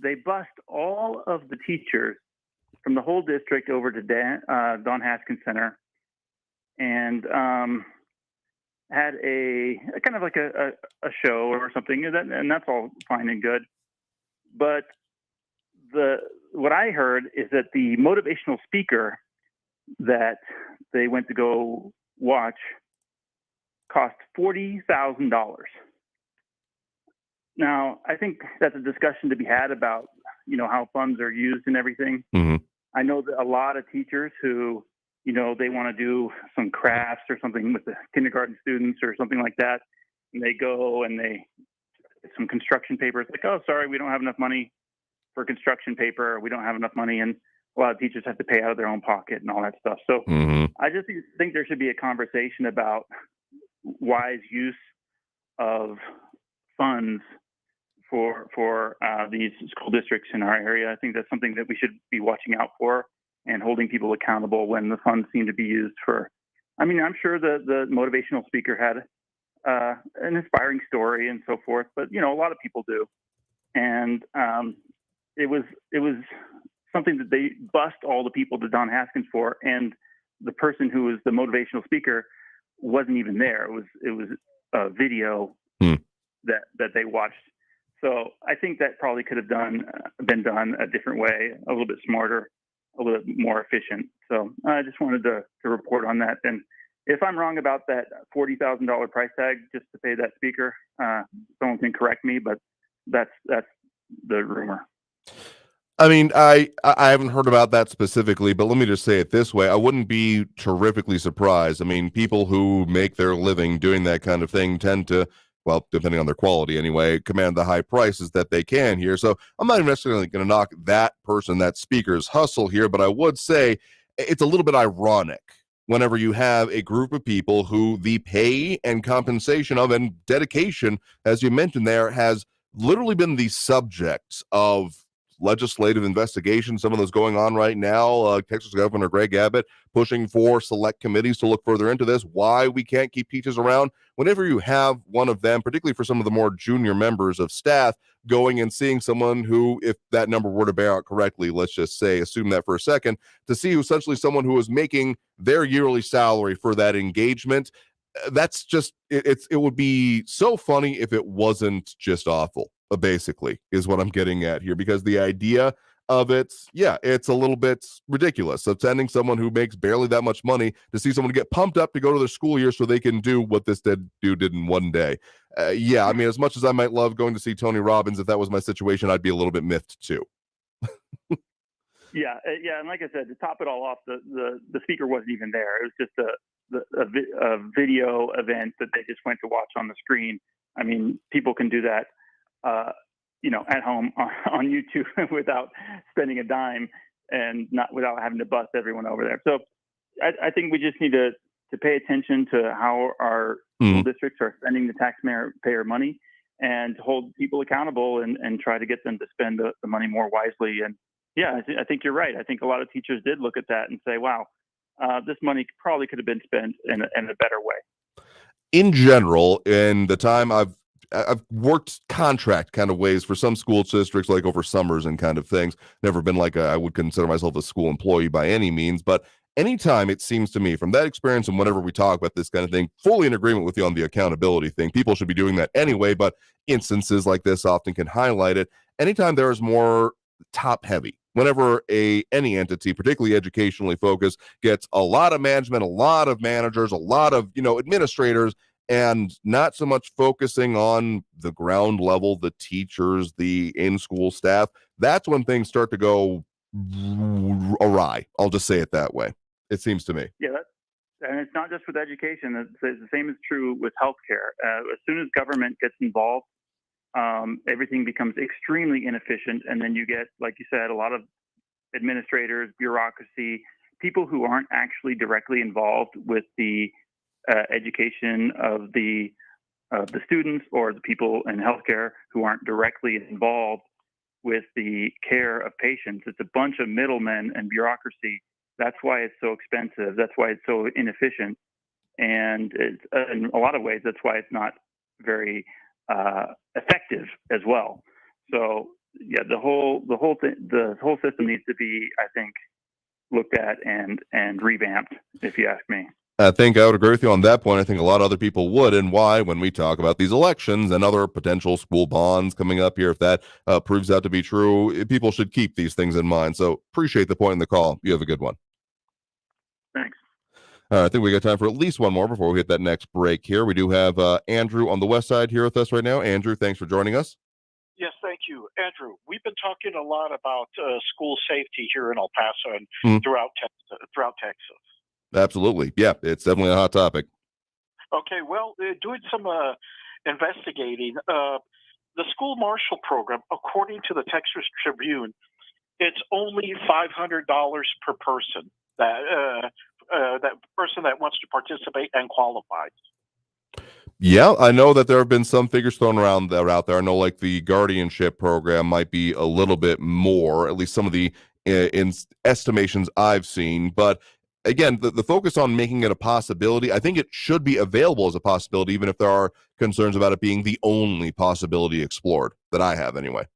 they bussed all of the teachers from the whole district over to Don Haskins Center and had a kind of like a show or something, and that's all fine and good. But what I heard is that the motivational speaker that they went to go watch cost $40,000. Now, I think that's a discussion to be had about, how funds are used and everything. Mm-hmm. I know that a lot of teachers who they want to do some crafts or something with the kindergarten students or something like that. And they go and they get some construction paper. It's like, oh, sorry, we don't have enough money for construction paper. We don't have enough money. And a lot of teachers have to pay out of their own pocket and all that stuff. So I just think there should be a conversation about wise use of funds for these school districts in our area. I think that's something that we should be watching out for, and holding people accountable when the funds seem to be used for. I'm sure the motivational speaker had an inspiring story and so forth, but a lot of people do, and it was something that they bussed all the people to Don Haskins for, and the person who was the motivational speaker wasn't even there. It was a video that they watched. So I think that probably could have been done a different way, a little bit smarter, a little bit more efficient. So I just wanted to report on that. And if I'm wrong about that $40,000 price tag just to pay that speaker, someone can correct me, but that's the rumor. I mean, I haven't heard about that specifically, but let me just say it this way. I wouldn't be terrifically surprised. I mean, people who make their living doing that kind of thing tend to, well, depending on their quality anyway, command the high prices that they can here. So I'm not necessarily going to knock that person, that speaker's hustle here, but I would say it's a little bit ironic whenever you have a group of people who the pay and compensation of and dedication, as you mentioned there, has literally been the subject of legislative investigation, some of those going on right now. Texas Governor Greg Abbott pushing for select committees to look further into this, why we can't keep teachers around. Whenever you have one of them, particularly for some of the more junior members of staff, going and seeing someone who, if that number were to bear out correctly, let's just say, assume that for a second, to see essentially someone who is making their yearly salary for that engagement, that's just, it would be so funny if it wasn't just awful. Basically is what I'm getting at here, because the idea of it, yeah, it's a little bit ridiculous of sending someone who makes barely that much money to see someone get pumped up to go to their school year so they can do what this dude did in one day. Yeah, I mean, as much as I might love going to see Tony Robbins, if that was my situation, I'd be a little bit miffed too. Yeah, and like I said, to top it all off, the speaker wasn't even there. It was just a video event that they just went to watch on the screen. I mean, people can do that at home on YouTube without spending a dime and not without having to bust everyone over there. So I think we just need to pay attention to how our school districts are spending the taxpayer money and hold people accountable and try to get them to spend the money more wisely. And yeah, I think you're right. I think a lot of teachers did look at that and say, wow, this money probably could have been spent in a better way. In general, in the time I've worked contract kind of ways for some school districts, like over summers and kind of things. Never been like I would consider myself a school employee by any means, but anytime it seems to me from that experience and whenever we talk about this kind of thing, fully in agreement with you on the accountability thing. People should be doing that anyway, but instances like this often can highlight it. Anytime there is more top heavy, whenever any entity, particularly educationally focused, gets a lot of management, a lot of managers, a lot of administrators, and not so much focusing on the ground level, the teachers, the in-school staff, that's when things start to go awry. I'll just say it that way. It seems to me. Yeah, and it's not just with education. The same is true with healthcare. As soon as government gets involved, everything becomes extremely inefficient, and then you get, like you said, a lot of administrators, bureaucracy, people who aren't actually directly involved with the education of the students or the people in healthcare who aren't directly involved with the care of patients. It's a bunch of middlemen and bureaucracy. That's why it's so expensive. That's why it's so inefficient. And it's, in a lot of ways, that's why it's not very effective as well. So yeah, the whole system needs to be, I think, looked at and revamped, if you ask me. I think I would agree with you on that point. I think a lot of other people would, and why, when we talk about these elections and other potential school bonds coming up here, if that proves out to be true, people should keep these things in mind. So appreciate the point in the call. You have a good one. Thanks. I think we got time for at least one more before we hit that next break here. We do have Andrew on the west side here with us right now. Andrew, thanks for joining us. Yes, thank you. Andrew, we've been talking a lot about school safety here in El Paso and throughout Texas. Absolutely. Yeah, it's definitely a hot topic. Okay, well, doing some investigating, the school marshal program, according to the Texas Tribune, it's only $500 per person that person that wants to participate and qualifies. Yeah, I know that there have been some figures thrown around that are out there. I know like the guardianship program might be a little bit more, at least some of the estimations I've seen, but again, the focus on making it a possibility, I think it should be available as a possibility, even if there are concerns about it being the only possibility explored that I have anyway.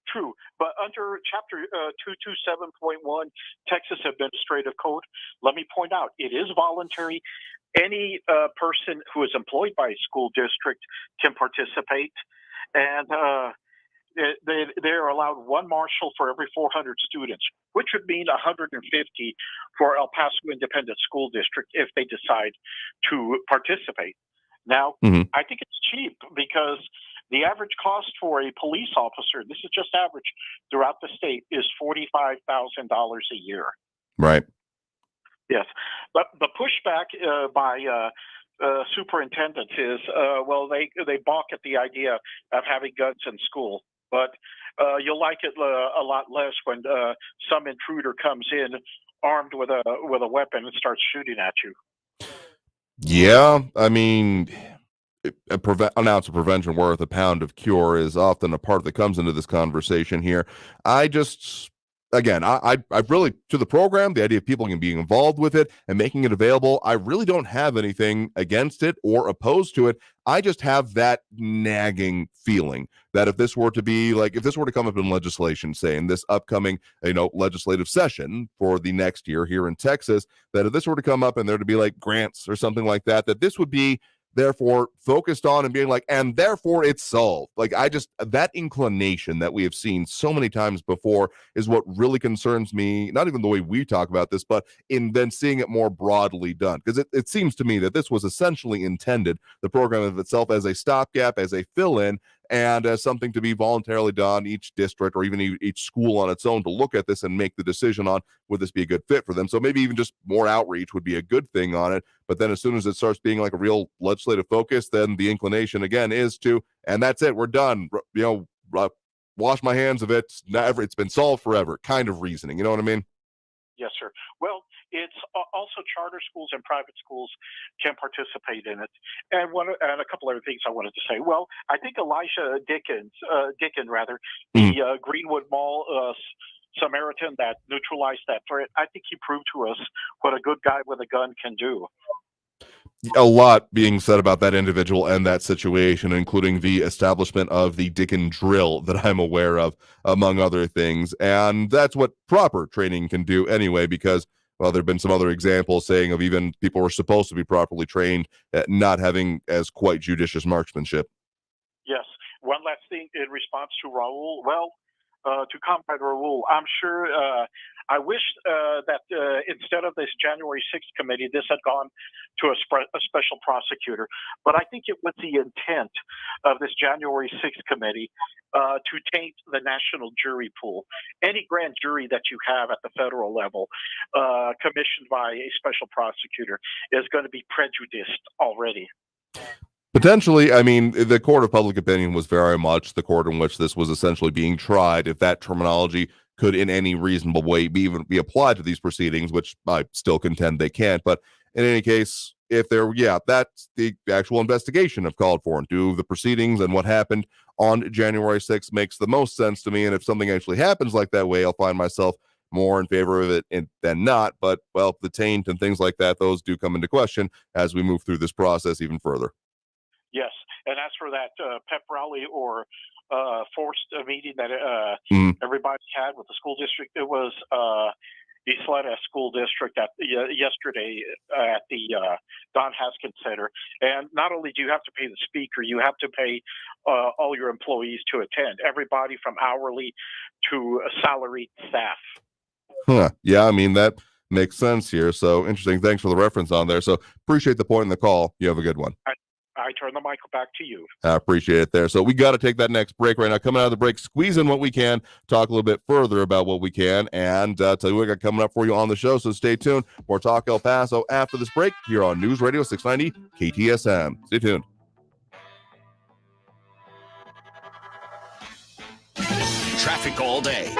True, but under Chapter 227.1 Texas Administrative Code, let me point out, it is voluntary. Any person who is employed by a school district can participate, and they are allowed one marshal for every 400 students, which would mean 150 for El Paso Independent School District if they decide to participate. Now, I think it's cheap because the average cost for a police officer, this is just average throughout the state, is $45,000 a year. Right. Yes. But the pushback by superintendents is, well, they balk at the idea of having guns in school. But you'll like it a lot less when some intruder comes in armed with a weapon and starts shooting at you. Yeah, I mean, an ounce of prevention worth a pound of cure is often a part that comes into this conversation here. I really, to the program, the idea of people being involved with it and making it available, I really don't have anything against it or opposed to it. I just have that nagging feeling that if this were to come up in legislation, say in this upcoming, legislative session for the next year here in Texas, that if this were to come up and there to be like grants or something like that, that this would be therefore focused on and being like, and therefore it's solved. Like, that inclination that we have seen so many times before is what really concerns me, not even the way we talk about this, but in then seeing it more broadly done. Because it seems to me that this was essentially intended, the program of itself, as a stopgap, as a fill-in, and as something to be voluntarily done, each district or even each school on its own to look at this and make the decision on would this be a good fit for them. So maybe even just more outreach would be a good thing on it. But then as soon as it starts being like a real legislative focus, then the inclination again is to, and that's it, we're done. Wash my hands of it. It's been solved forever kind of reasoning. You know what I mean? Yes, sir. Well, it's also charter schools and private schools can participate in it. And a couple other things I wanted to say. Well, I think Elijah Dicken, the Greenwood Mall Samaritan that neutralized that threat, I think he proved to us what a good guy with a gun can do. A lot being said about that individual and that situation, including the establishment of the Dicken drill that I'm aware of, among other things. And that's what proper training can do anyway, because, well, there have been some other examples saying of even people who are supposed to be properly trained at not having as quite judicious marksmanship. Yes. One last thing in response to Raul. Well, to Comrade Raul, I'm sure I wish that instead of this January 6th committee, this had gone to a special prosecutor. But I think it was the intent of this January 6th committee to taint the national jury pool. Any grand jury that you have at the federal level commissioned by a special prosecutor is going to be prejudiced already. Potentially, I mean, the court of public opinion was very much the court in which this was essentially being tried. If that terminology could in any reasonable way be applied to these proceedings, which I still contend they can't. But in any case, if that's the actual investigation I've called for, and do the proceedings and what happened on January 6th makes the most sense to me. And if something actually happens like that way, I'll find myself more in favor of it than not. But, well, the taint and things like that, those do come into question as we move through this process even further. Yes, and as for that pep rally or forced meeting that everybody had with the school district, it was Isleta School District yesterday at the Don Haskins Center. And not only do you have to pay the speaker, you have to pay all your employees to attend, everybody from hourly to salaried staff. Yeah, I mean, that makes sense here. So interesting. Thanks for the reference on there. So appreciate the point in the call. You have a good one. I turn the mic back to you. I appreciate it there. So we got to take that next break right now. Coming out of the break, squeeze in what we can, talk a little bit further about what we can, and tell you what we got coming up for you on the show. So stay tuned for Talk El Paso after this break here on News Radio 690 KTSM. Stay tuned. Traffic all day.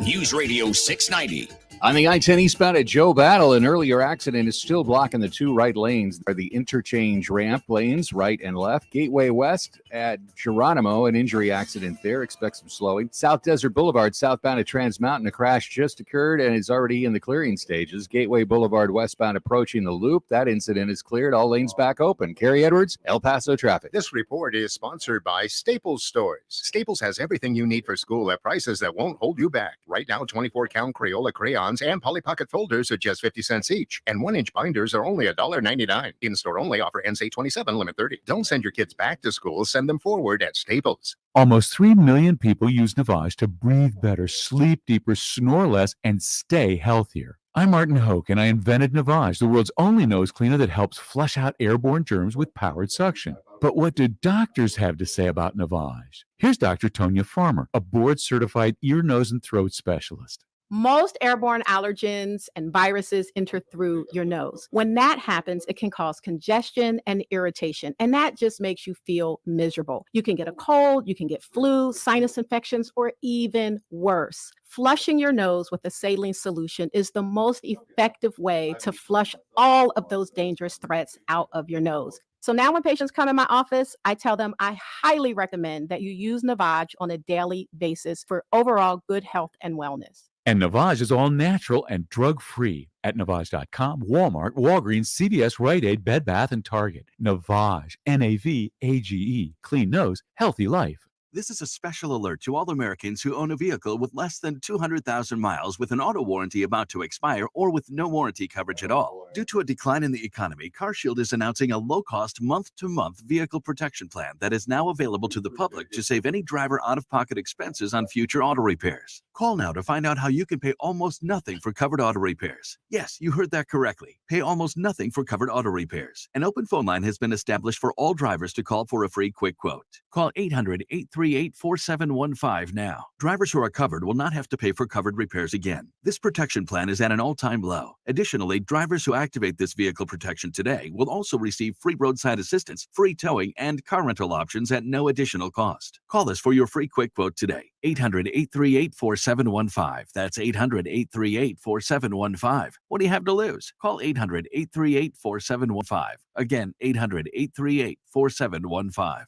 News Radio 690 On the I-10 eastbound at Joe Battle, an earlier accident is still blocking the two right lanes. Are the interchange ramp lanes, right and left. Gateway West at Geronimo, an injury accident there. Expect some slowing. South Desert Boulevard, southbound at Trans Mountain, a crash just occurred and is already in the clearing stages. Gateway Boulevard westbound approaching the loop. That incident is cleared. All lanes back open. Kerry Edwards, El Paso traffic. This report is sponsored by Staples Stores. Staples has everything you need for school at prices that won't hold you back. Right now, 24-count Crayola crayons and Polly Pocket folders are just 50 cents each, and 1-inch binders are only $1.99. In-store only. Offer ends 8/27, limit 30. Don't send your kids back to school. Send them forward at Staples. Almost 3 million people use Navage to breathe better, sleep deeper, snore less, and stay healthier. I'm Martin Hoke, and I invented Navage, the world's only nose cleaner that helps flush out airborne germs with powered suction. But what do doctors have to say about Navage? Here's Dr. Tonya Farmer, a board-certified ear, nose, and throat specialist. Most airborne allergens and viruses enter through your nose. When that happens, it can cause congestion and irritation, and that just makes you feel miserable. You can get a cold, you can get flu, sinus infections, or even worse. Flushing your nose with a saline solution is the most effective way to flush all of those dangerous threats out of your nose. So now when patients come in my office, I tell them I highly recommend that you use Navage on a daily basis for overall good health and wellness. And Navage is all natural and drug-free at Navage.com, Walmart, Walgreens, CVS, Rite Aid, Bed Bath, and Target. Navage, N-A-V-A-G-E, clean nose, healthy life. This is a special alert to all Americans who own a vehicle with less than 200,000 miles with an auto warranty about to expire or with no warranty coverage at all. Due to a decline in the economy, CarShield is announcing a low-cost month-to-month vehicle protection plan that is now available to the public to save any driver out-of-pocket expenses on future auto repairs. Call now to find out how you can pay almost nothing for covered auto repairs. Yes, you heard that correctly. Pay almost nothing for covered auto repairs. An open phone line has been established for all drivers to call for a free quick quote. Call 800-838-4715 now. Drivers who are covered will not have to pay for covered repairs again. This protection plan is at an all-time low. Additionally, drivers who activate this vehicle protection today will also receive free roadside assistance, free towing, and car rental options at no additional cost. Call us for your free quick quote today. 800-838-4715. That's 800-838-4715. What do you have to lose? Call 800-838-4715. Again, 800-838-4715.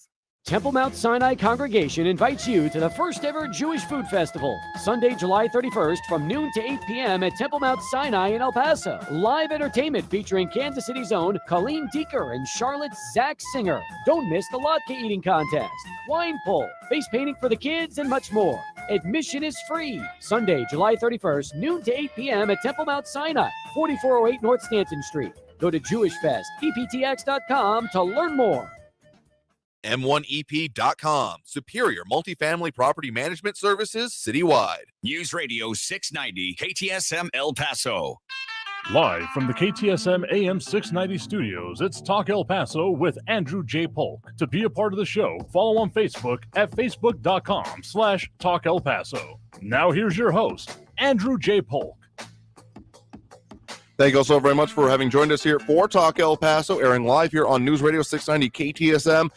Temple Mount Sinai Congregation invites you to the first ever Jewish Food Festival, Sunday, July 31st from noon to 8 p.m. at Temple Mount Sinai in El Paso. Live entertainment featuring Kansas City's own Colleen Deeker and Charlotte's Zach Singer. Don't miss the latke eating contest, wine pull, face painting for the kids, and much more. Admission is free. Sunday, July 31st, noon to 8 p.m. at Temple Mount Sinai, 4408 North Stanton Street. Go to JewishFestEPTX.com to learn more. M1EP.com. Superior multifamily property management services citywide. News Radio 690 KTSM El Paso. Live from the KTSM AM 690 studios, it's Talk El Paso with Andrew J. Polk. To be a part of the show, follow on Facebook at facebook.com/Talk El Paso. Now here's your host, Andrew J. Polk. Thank you all so very much for having joined us here for Talk El Paso, airing live here on News Radio 690 KTSM.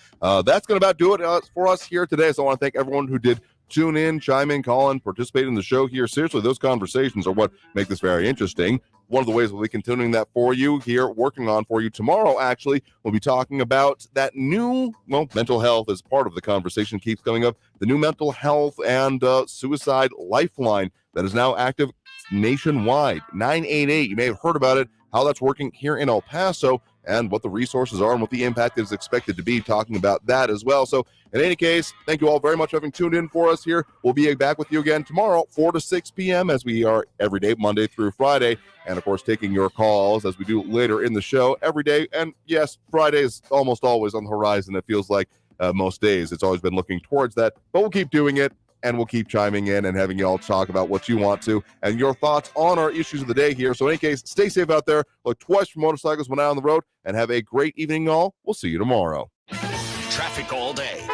That's going to about do it for us here today. So I want to thank everyone who did tune in, chime in, call in, participate in the show here. Seriously, those conversations are what make this very interesting. One of the ways we'll be continuing that for you here, working on for you tomorrow, actually, we'll be talking about that new, mental health as part of the conversation keeps coming up, the new mental health and suicide lifeline that is now active nationwide. 988. You may have heard about it, how that's working here in El Paso, and what the resources are and what the impact is expected to be, talking about that as well. So in any case, thank you all very much for having tuned in for us here. We'll be back with you again tomorrow, 4 to 6 p.m. as we are every day, Monday through Friday. And of course, taking your calls as we do later in the show every day. And yes, Friday is almost always on the horizon. It feels like most days. It's always been looking towards that, but we'll keep doing it. And we'll keep chiming in and having you all talk about what you want to and your thoughts on our issues of the day here. So in any case, stay safe out there. Look twice for motorcycles when out on the road, and have a great evening, all. We'll see you tomorrow. Traffic all day.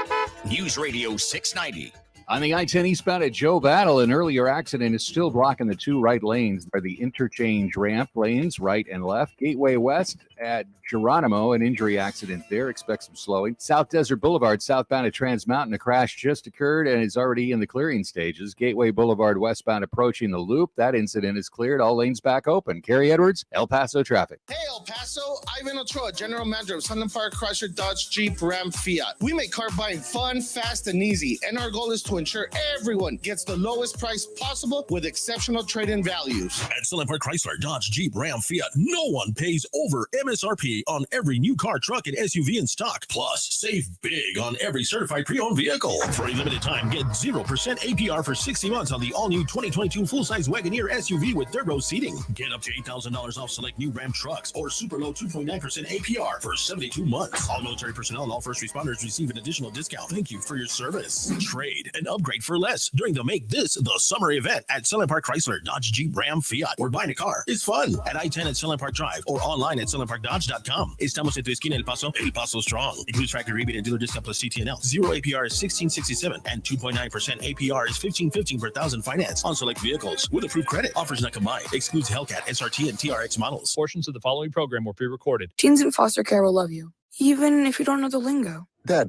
News Radio 690 On the I-10 eastbound at Joe Battle, an earlier accident is still blocking the two right lanes. Are the interchange ramp lanes, right and left. Gateway West at Geronimo, an injury accident there. Expect some slowing. South Desert Boulevard, southbound at Trans Mountain, a crash just occurred and is already in the clearing stages. Gateway Boulevard westbound approaching the loop. That incident is cleared. All lanes back open. Kerry Edwards, El Paso traffic. Hey, El Paso, Ivan Ochoa, General Manager of Sunland Park, Chrysler, Dodge, Jeep, Ram, Fiat. We make car buying fun, fast, and easy, and our goal is to ensure everyone gets the lowest price possible with exceptional trade-in values. At Sunland Park Chrysler, Dodge, Jeep, Ram, Fiat, no one pays over MSRP on every new car, truck, and SUV in stock. Plus, save big on every certified pre-owned vehicle. For a limited time, get 0% APR for 60 months on the all-new 2022 full-size Wagoneer SUV with third-row seating. Get up to $8,000 off select new Ram trucks or super low 2.9% APR for 72 months. All military personnel and all first responders receive an additional discount. Thank you for your service. Trade and upgrade for less during the Make This the Summer event at Sunland Park Chrysler, Dodge, Jeep, Ram, Fiat. Where buying a car is fun at I-10 at Sunland Park Drive or online at sunlandparkdodge.com. Estamos en tu esquina El Paso strong. Includes factory rebate and dealer discount plus CTNL. 0 APR is $16.67 and 2.9% APR is $15.15 per thousand finance on select vehicles with approved credit. Offers not combined. Excludes Hellcat, SRT, and TRX models. Portions of the following program were pre-recorded. Teens in foster care will love you, even if you don't know the lingo. Dad,